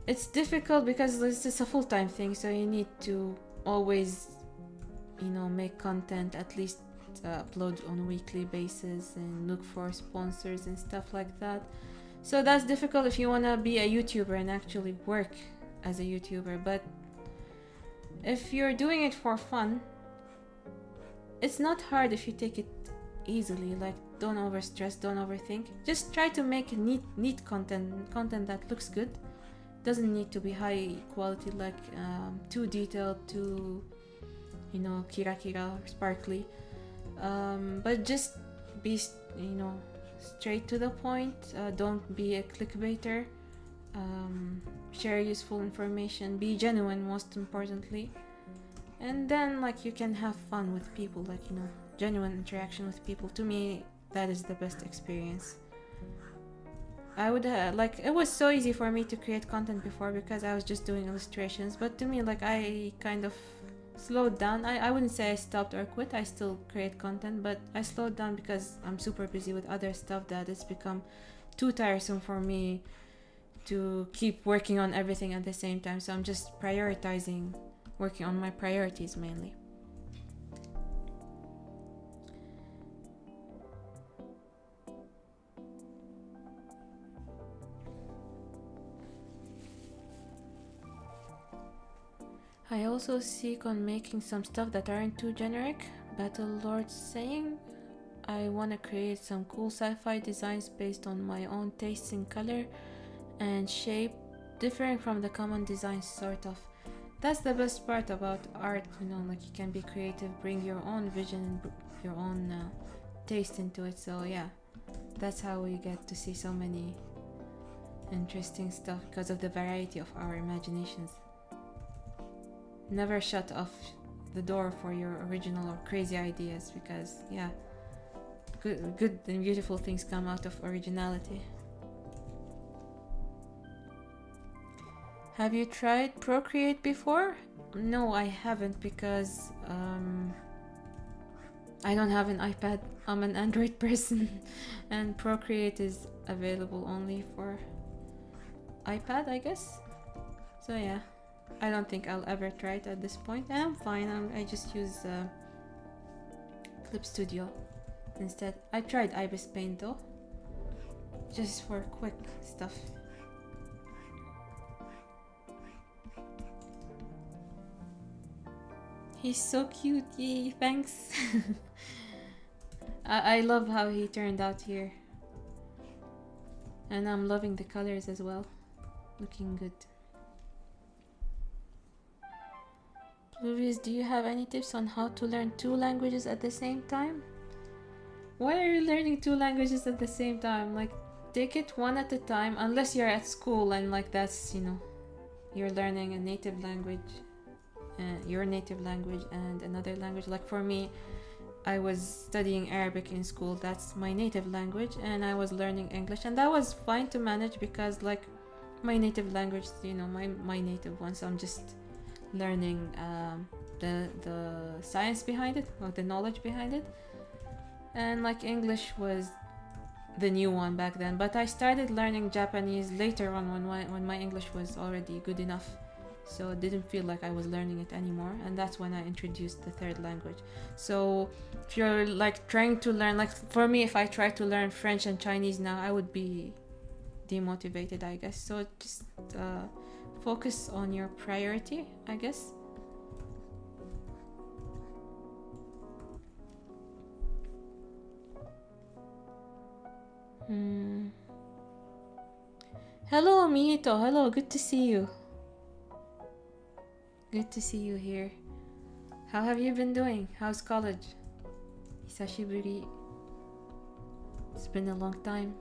It's difficult because this is a full-time thing, so you need to always make content, at least upload on a weekly basis, and look for sponsors and stuff like that. So that's difficult if you want to be a YouTuber and actually work as a YouTuber. But if you're doing it for fun, it's not hard if you take it easily. Like, don't overstress, don't overthink. Just try to make neat content that looks good. Doesn't need to be high quality, like too detailed, too, kira kira, sparkly. But just be, straight to the point. Don't be a clickbaiter. Share useful information. Be genuine, most importantly. And then, like, you can have fun with people, like, genuine interaction with people. To me, that is the best experience. I would it was so easy for me to create content before because I was just doing illustrations. But to me, like, I kind of slowed down. I wouldn't say I stopped or quit. I still create content, but I slowed down because I'm super busy with other stuff that it's become too tiresome for me to keep working on everything at the same time. So I'm just prioritizing, working on my priorities mainly. I also seek on making some stuff that aren't too generic. Battle Lord saying I want to create some cool sci-fi designs based on my own tastes in color and shape, differing from the common designs, sort of. That's the best part about art, like, you can be creative, bring your own vision and your own taste into it. So yeah, that's how we get to see so many interesting stuff, because of the variety of our imaginations. Never shut off the door for your original or crazy ideas, because yeah, good and beautiful things come out of originality. Have you tried Procreate before? No, I haven't, because I don't have an iPad. I'm an Android person and Procreate is available only for iPad, I guess. So yeah, I don't think I'll ever try it at this point, and I'm fine. I just use Clip Studio instead. I tried Ibis Paint though, just for quick stuff. He's so cute, yay, thanks. I love how he turned out here. And I'm loving the colors as well. Looking good. Pluvius, do you have any tips on how to learn 2 languages at the same time? Why are you learning 2 languages at the same time? Like, take it one at a time, unless you're at school and like that's, you're learning a native language. Your native language and another language. Like for me, I was studying Arabic in school, that's my native language, and I was learning English, and that was fine to manage because like my native language, my native one, so I'm just learning the science behind it, or the knowledge behind it, and like English was the new one back then. But I started learning Japanese later on when my English was already good enough. So it didn't feel like I was learning it anymore, and that's when I introduced the 3rd language. So if you're like trying to learn, like for me, if I try to learn French and Chinese now, I would be demotivated, I guess. So just focus on your priority, I guess. Hello Mihito, hello, good to see you. Good to see you here. How have you been doing? How's college? Hisashiburi. It's been a long time.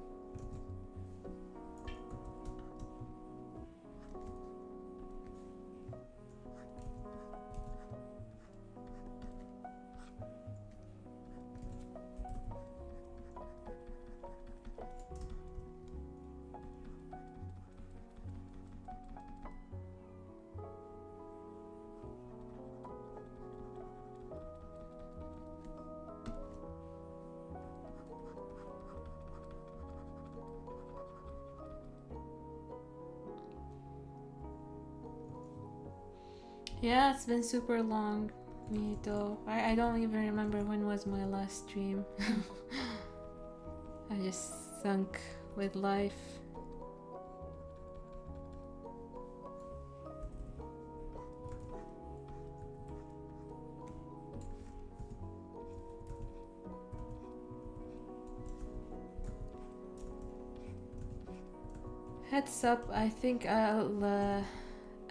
Yeah, it's been super long, Mito. I don't even remember when was my last stream. I just sunk with life Heads up, I think I'll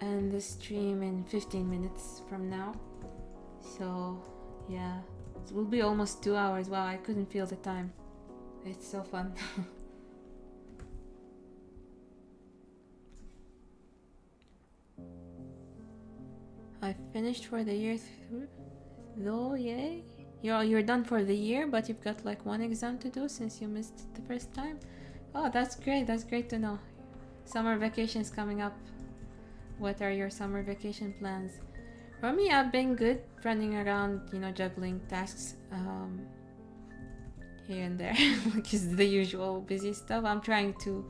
end the stream in 15 minutes from now. So, yeah. It will be almost 2 hours. Wow, I couldn't feel the time. It's so fun. I finished for the year though, yay. You're done for the year, but you've got like one exam to do since you missed it the first time. Oh, that's great. That's great to know. Summer vacation's coming up. What are your summer vacation plans? For me, I've been good running around, juggling tasks here and there, which is the usual busy stuff. I'm trying to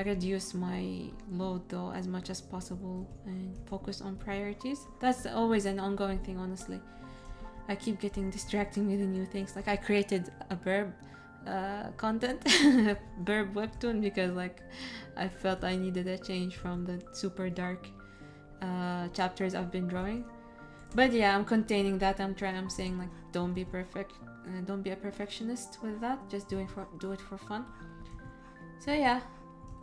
reduce my load though as much as possible and focus on priorities. That's always an ongoing thing, honestly. I keep getting distracted with the new things. Like I created a burb content, burb webtoon, because like I felt I needed a change from the super dark chapters I've been drawing. But yeah, I'm containing that. I'm saying like don't be perfect, don't be a perfectionist with that. Just do it for fun. So yeah,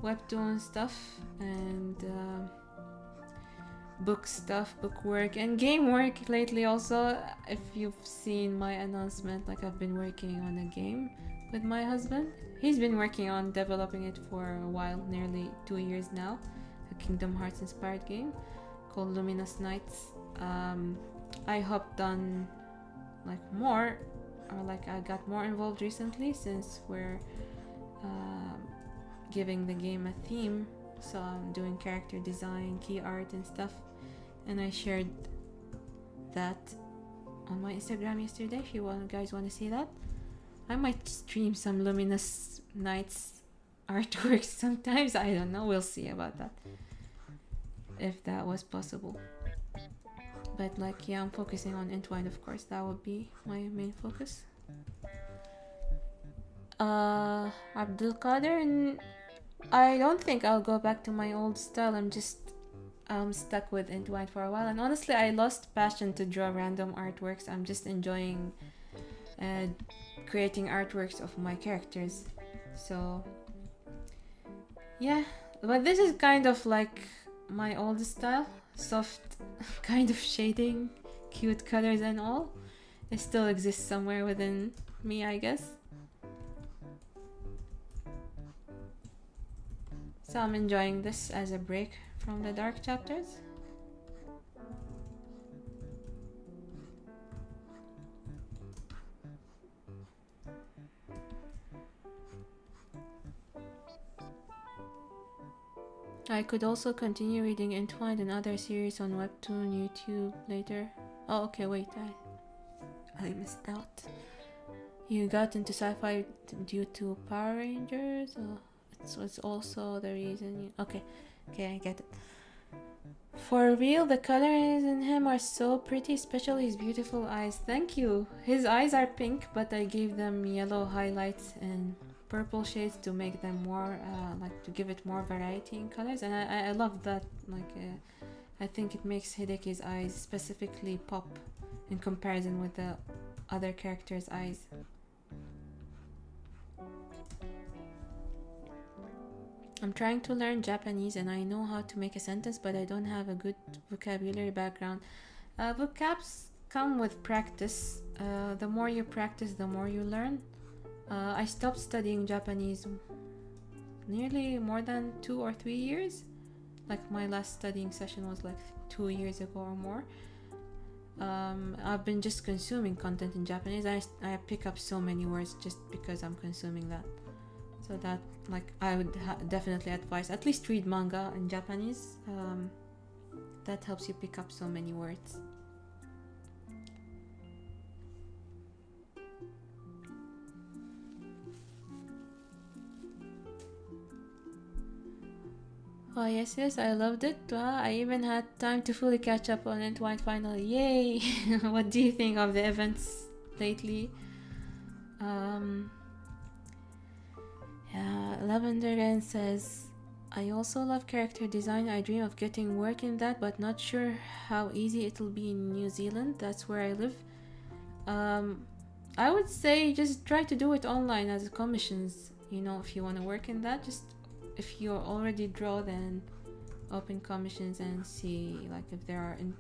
webtoon stuff and book stuff, book work and game work lately also. If you've seen my announcement, like I've been working on a game with my husband. He's been working on developing it for a while, nearly 2 years now. A Kingdom Hearts inspired game called Luminous Nights. I hopped on like more, or like I got more involved recently since we're giving the game a theme. So I'm doing character design, key art and stuff, and I shared that on my Instagram yesterday. If you guys want to see that, I might stream some Luminous Nights artwork sometimes. I don't know, we'll see about that, if that was possible. But like, yeah, I'm focusing on Entwined, of course. That would be my main focus. Abdul Qadir, and I don't think I'll go back to my old style. I'm just stuck with Entwined for a while, and honestly I lost passion to draw random artworks. I'm just enjoying creating artworks of my characters. So yeah, but this is kind of like my old style, soft kind of shading, cute colors and all. It still exists somewhere within me, I guess. So I'm enjoying this as a break from the dark chapters. I could also continue reading Entwined and other series on Webtoon, YouTube later. Oh, okay, wait, I missed out. You got into sci-fi due to Power Rangers? So it's also the reason okay, I get it. For real, the colors in him are so pretty, especially his beautiful eyes. Thank you. His eyes are pink, but I gave them yellow highlights and purple shades to make them more to give it more variety in colors, and I love that. I think it makes Hideki's eyes specifically pop in comparison with the other characters' eyes. I'm trying to learn Japanese and I know how to make a sentence, but I don't have a good vocabulary background. Vocabs come with practice. The more you practice, the more you learn. I stopped studying Japanese nearly more than 2 or 3 years. Like my last studying session was like 2 years ago or more. I've been just consuming content in Japanese. I pick up so many words just because I'm consuming that. So that, like, I would definitely advise at least read manga in Japanese. That helps you pick up so many words. Oh yes, I loved it. I even had time to fully catch up on Entwined finally. Yay! What do you think of the events lately? Lavender Ann says, I also love character design. I dream of getting work in that, but not sure how easy it'll be in New Zealand. That's where I live. I would say just try to do it online as commissions. If you want to work in that, just if you already draw, then open commissions and see like if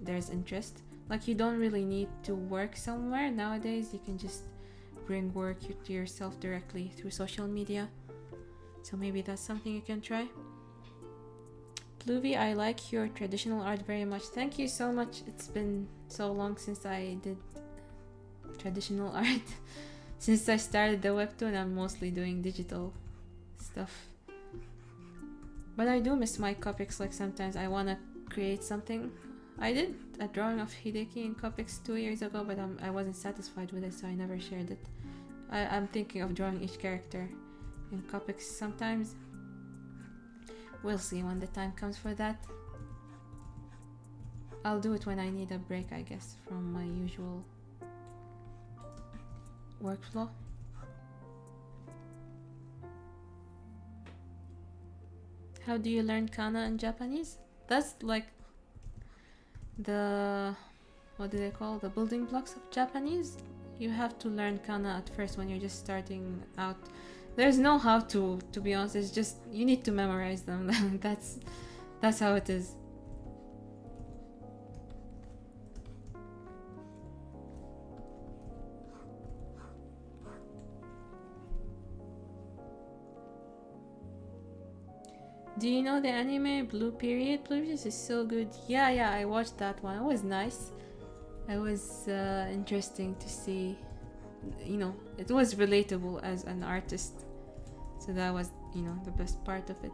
there's interest. Like you don't really need to work somewhere nowadays. You can just bring work to yourself directly through social media. So maybe that's something you can try. Pluvi, I like your traditional art very much. Thank you so much. It's been so long since I did traditional art. Since I started the webtoon, I'm mostly doing digital stuff. But I do miss my Copics. Like sometimes I want to create something. I did a drawing of Hideki in Copics 2 years ago, but I wasn't satisfied with it, so I never shared it. I'm thinking of drawing each character in Copics sometimes. We'll see when the time comes for that. I'll do it when I need a break, I guess, from my usual workflow. How do you learn kana in Japanese? That's like the, what do they call, the building blocks of Japanese. You have to learn kana at first when you're just starting out. There's no how to be honest. It's just you need to memorize them. That's how it is. Do you know the anime Blue Period? Blue Period is so good. Yeah, I watched that one. It was nice. It was interesting to see. You know, it was relatable as an artist. So that was, you know, the best part of it.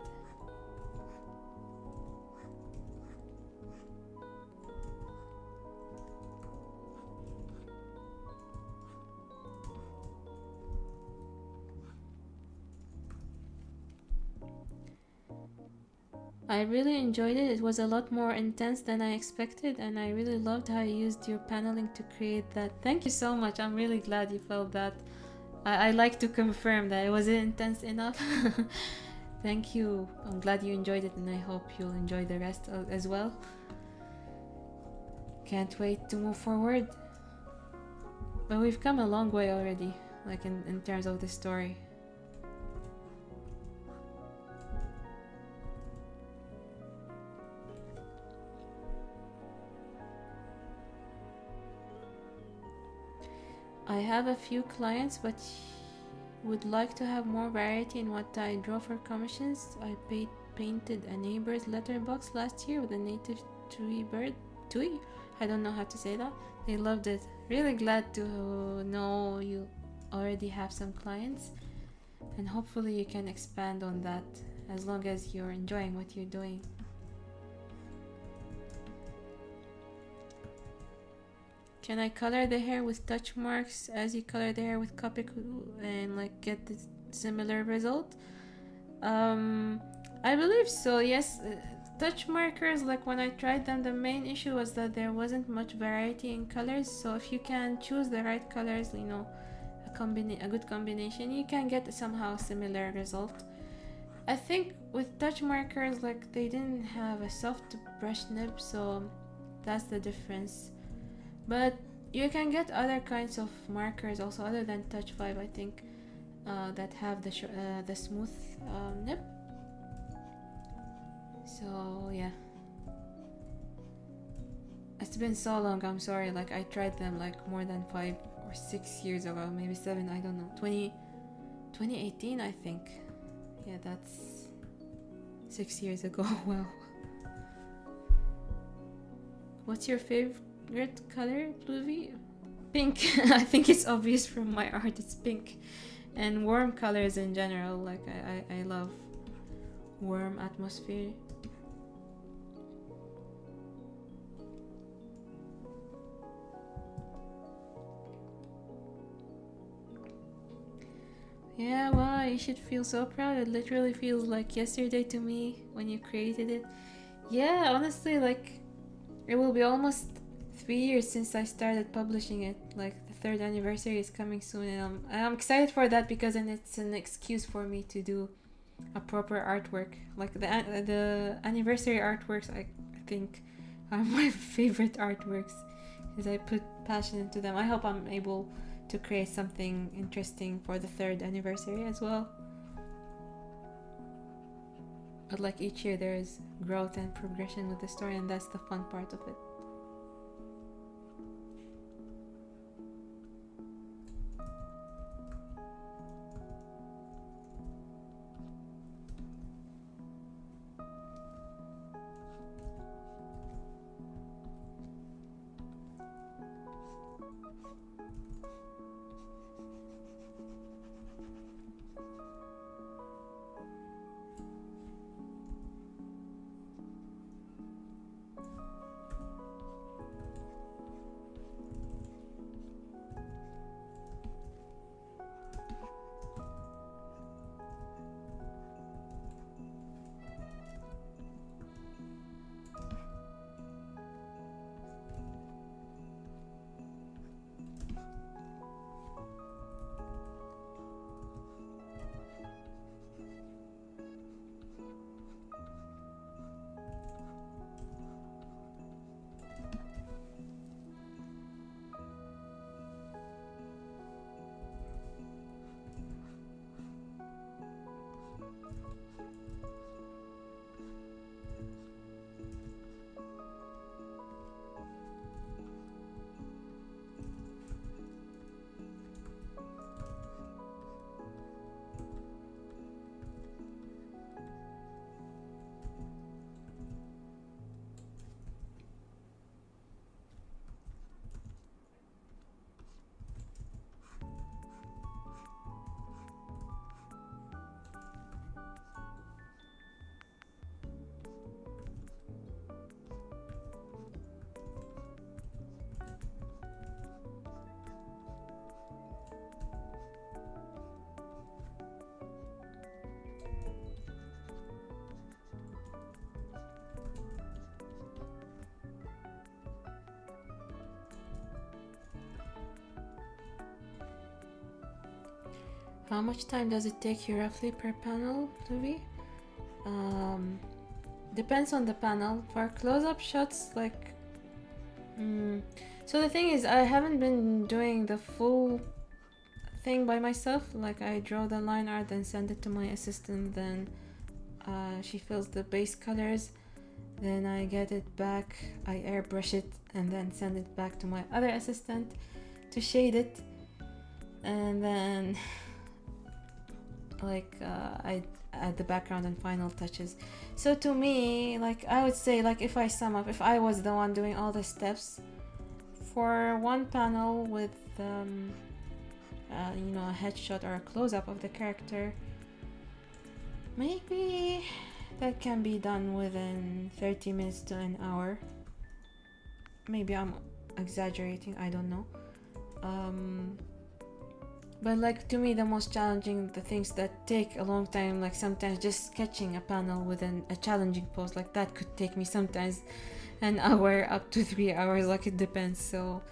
I really enjoyed it. It was a lot more intense than I expected, and I really loved how you used your paneling to create that. Thank you so much. I'm really glad you felt that. I like to confirm that it was intense enough. Thank you. I'm glad you enjoyed it, and I hope you'll enjoy the rest as well. Can't wait to move forward. But we've come a long way already, like in terms of the story. I have a few clients, but would like to have more variety in what I draw for commissions. I painted a neighbor's letterbox last year with a native Tui bird. Tui? I don't know how to say that. They loved it. Really glad to know you already have some clients, and hopefully you can expand on that as long as you're enjoying what you're doing. Can I color the hair with touch marks as you color the hair with Copic and like get the similar result? I believe so, yes. Touch markers, like when I tried them, the main issue was that there wasn't much variety in colors. So if you can choose the right colors, you know, a good combination, you can get somehow similar result. I think with touch markers, like they didn't have a soft brush nib, so that's the difference. But you can get other kinds of markers also other than touch vibe, I think, that have the smooth nib. So yeah, it's been so long, I'm sorry. Like I tried them like more than 5 or 6 years ago, maybe 7, I don't know. 2018, I think. Yeah, that's 6 years ago. Wow. What's your favorite color, Pluvi? Pink. I think it's obvious from my art. It's pink, and warm colors in general. Like I love warm atmosphere. Yeah, wow, you should feel so proud. It literally feels like yesterday to me when you created it. Yeah, honestly, like it will be almost 3 years since I started publishing it. Like the 3rd anniversary is coming soon, and I'm excited for that because then it's an excuse for me to do a proper artwork. Like the anniversary artworks, I think are my favorite artworks because I put passion into them. I hope I'm able to create something interesting for the 3rd anniversary as well. But like each year there is growth and progression with the story, and that's the fun part of it. How much time does it take you roughly per panel to be? Depends on the panel. For close-up shots, like... So the thing is, I haven't been doing the full thing by myself. Like, I draw the line art and send it to my assistant, then she fills the base colors, then I get it back, I airbrush it, and then send it back to my other assistant to shade it, and then I add the background and final touches. So to me, like, I would say, like, if I sum up, if I was the one doing all the steps for one panel with a headshot or a close-up of the character, maybe that can be done within 30 minutes to an hour. Maybe I'm exaggerating, I don't know. But like, to me, the most challenging, the things that take a long time, like sometimes just sketching a panel within a challenging pose, like that could take me sometimes an hour up to 3 hours, like it depends. So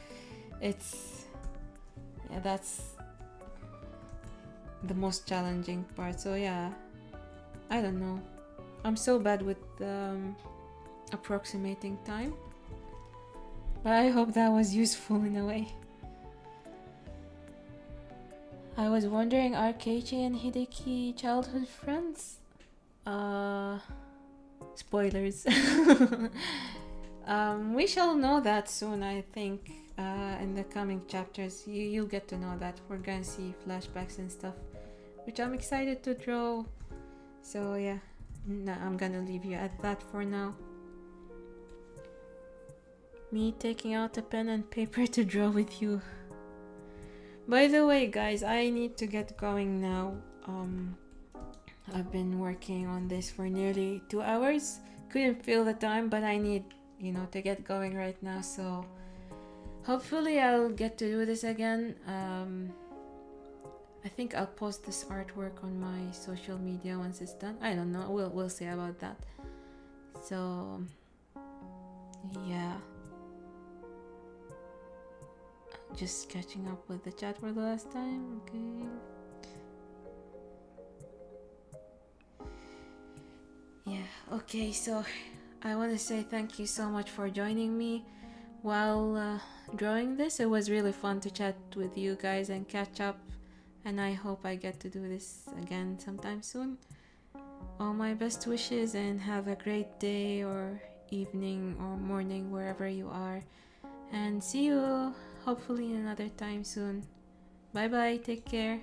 that's the most challenging part. So yeah, I don't know, I'm so bad with approximating time, but I hope that was useful in a way. I was wondering, are Keiichi and Hideki childhood friends? Spoilers. We shall know that soon, I think. In the coming chapters, you'll get to know that. We're gonna see flashbacks and stuff, which I'm excited to draw. So yeah, I'm gonna leave you at that for now. Me taking out a pen and paper to draw with you. By the way, guys, I need to get going now. I've been working on this for nearly 2 hours. Couldn't feel the time, but I need, to get going right now. So hopefully I'll get to do this again. I think I'll post this artwork on my social media once it's done. I don't know. We'll see about that. So yeah. Just catching up with the chat for the last time. Okay. Yeah, okay, so I want to say thank you so much for joining me while drawing this. It was really fun to chat with you guys and catch up, and I hope I get to do this again sometime soon. All my best wishes and have a great day or evening or morning wherever you are. And see you hopefully another time soon. Bye bye, take care.